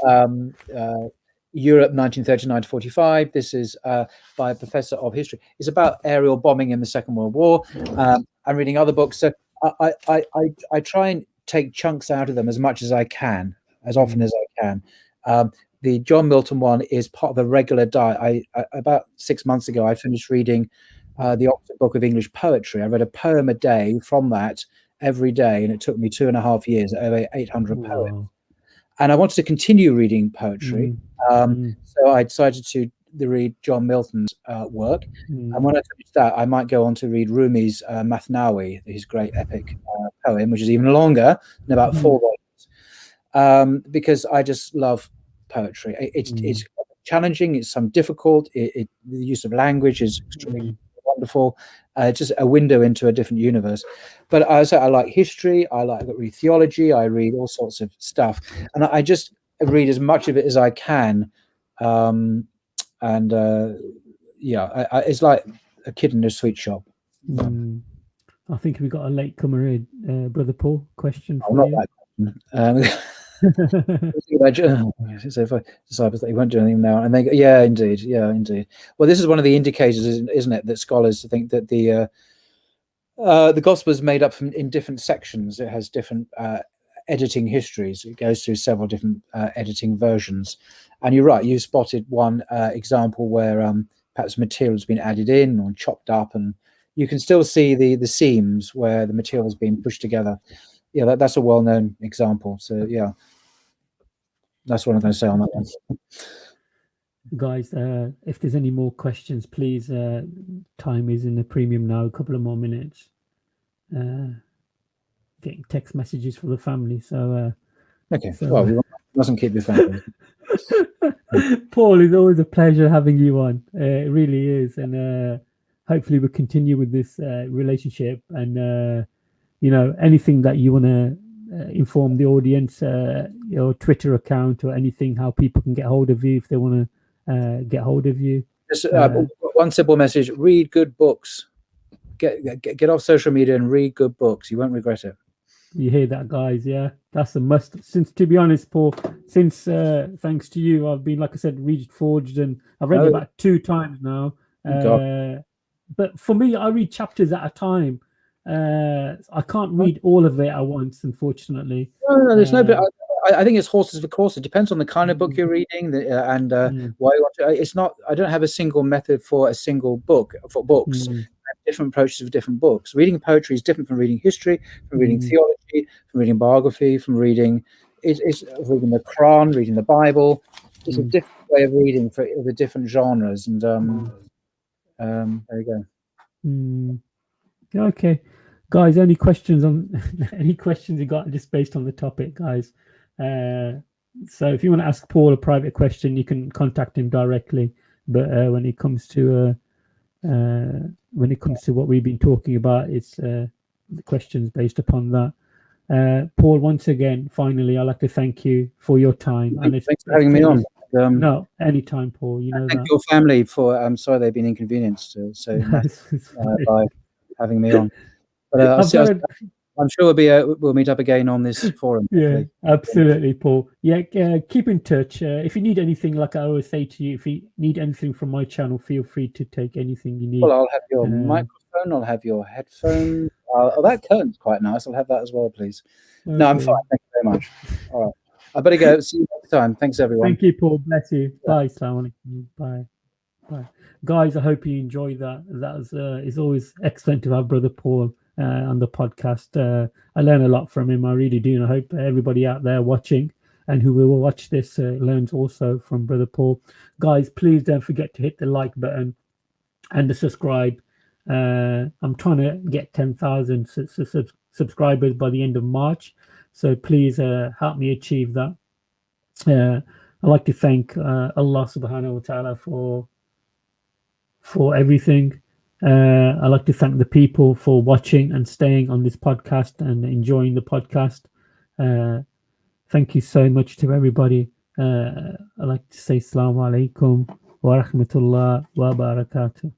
Europe 1939 to 45. This is by a professor of history. It's about aerial bombing in the Second World War. I'm reading other books, so I try and take chunks out of them as much as I can, as often as I can. The John Milton one is part of a regular diet. About 6 months ago, I finished reading the Oxford Book of English Poetry. I read a poem a day from that every day, and it took me 2.5 years, over 800 poems. And I wanted to continue reading poetry, so I decided to read John Milton's work. And when I finished that, I might go on to read Rumi's Mathnawi, his great epic poem, which is even longer, in about 4 volumes, because I just love poetry. It's challenging, it's some difficult, the use of language is extremely wonderful, just a window into a different universe. But I like history, I read theology, I read all sorts of stuff, and I just read as much of it as I can. It's like a kid in a sweet shop. I think we got a late comer in, Brother Paul. Question for you. Disciples that he won't do anything now, and they go, yeah, indeed. Well, this is one of the indicators, isn't it, that scholars think that The gospel is made up in different sections. It has different editing histories. It goes through several different editing versions. And you're right, you spotted one example where perhaps material has been added in or chopped up, and you can still see the seams where the material has been pushed together. Yeah, that's a well-known example. So yeah, that's what I'm going to say on that one. Guys, if there's any more questions, please, time is in the premium now, a couple of more minutes. Getting text messages for the family, so okay, well, we mustn't keep your phone. Paul, it's always a pleasure having you on. It really is, and hopefully we'll continue with this relationship. And anything that you want to inform the audience, your Twitter account or anything, how people can get hold of you if they want to get hold of you. Just one simple message: read good books. Get off social media and read good books. You won't regret it. You hear that, guys? Yeah, that's a must. Since, to be honest, Paul, since thanks to you, I've been, like I said, read Forged, and I've read it about 2 times now. But for me, I read chapters at a time. I can't read all of it at once, unfortunately. No, there's no. I think it's horses for courses. It depends on the kind of book you're reading and why you want to. It's not. I don't have a single method for a single book for books. Different approaches of different books. Reading poetry is different from reading history, from reading theology, from reading biography, from reading reading the Quran, reading the Bible. It's a different way of reading for the different genres. And there you go. Okay, guys. Any questions you got just based on the topic, guys? So if you want to ask Paul a private question, you can contact him directly. But when it comes to what we've been talking about, it's the questions based upon that. Paul, once again, finally, I'd like to thank you for your time. And thanks for having me on. No, anytime, Paul. Thank your family for. I'm sorry they've been inconvenienced so much by having me on. But I'm sure we'll meet up again on this forum. Yeah, absolutely, Paul. Yeah, keep in touch. If you need anything, like I always say to you, if you need anything from my channel, feel free to take anything you need. Well, I'll have your microphone. I'll have your headphones. That curtain's quite nice. I'll have that as well, please. Okay. No, I'm fine. Thank you very much. All right. I better go. See you next time. Thanks, everyone. Thank you, Paul. Bless you. Bye. Assalamu alaikum. Bye. Bye. Guys, I hope you enjoyed that. That was it's always excellent to have Brother Paul on the podcast. I learn a lot from him. I really do. And I hope everybody out there watching and who will watch this learns also from Brother Paul. Guys, please don't forget to hit the like button and the subscribe. I'm trying to get 10,000 subscribers by the end of March. So please help me achieve that. I'd like to thank Allah subhanahu wa ta'ala for everything. I'd like to thank the people for watching and staying on this podcast and enjoying the podcast. Thank you so much to everybody. I'd like to say Assalamu alaikum wa rahmatullah wa barakatuh.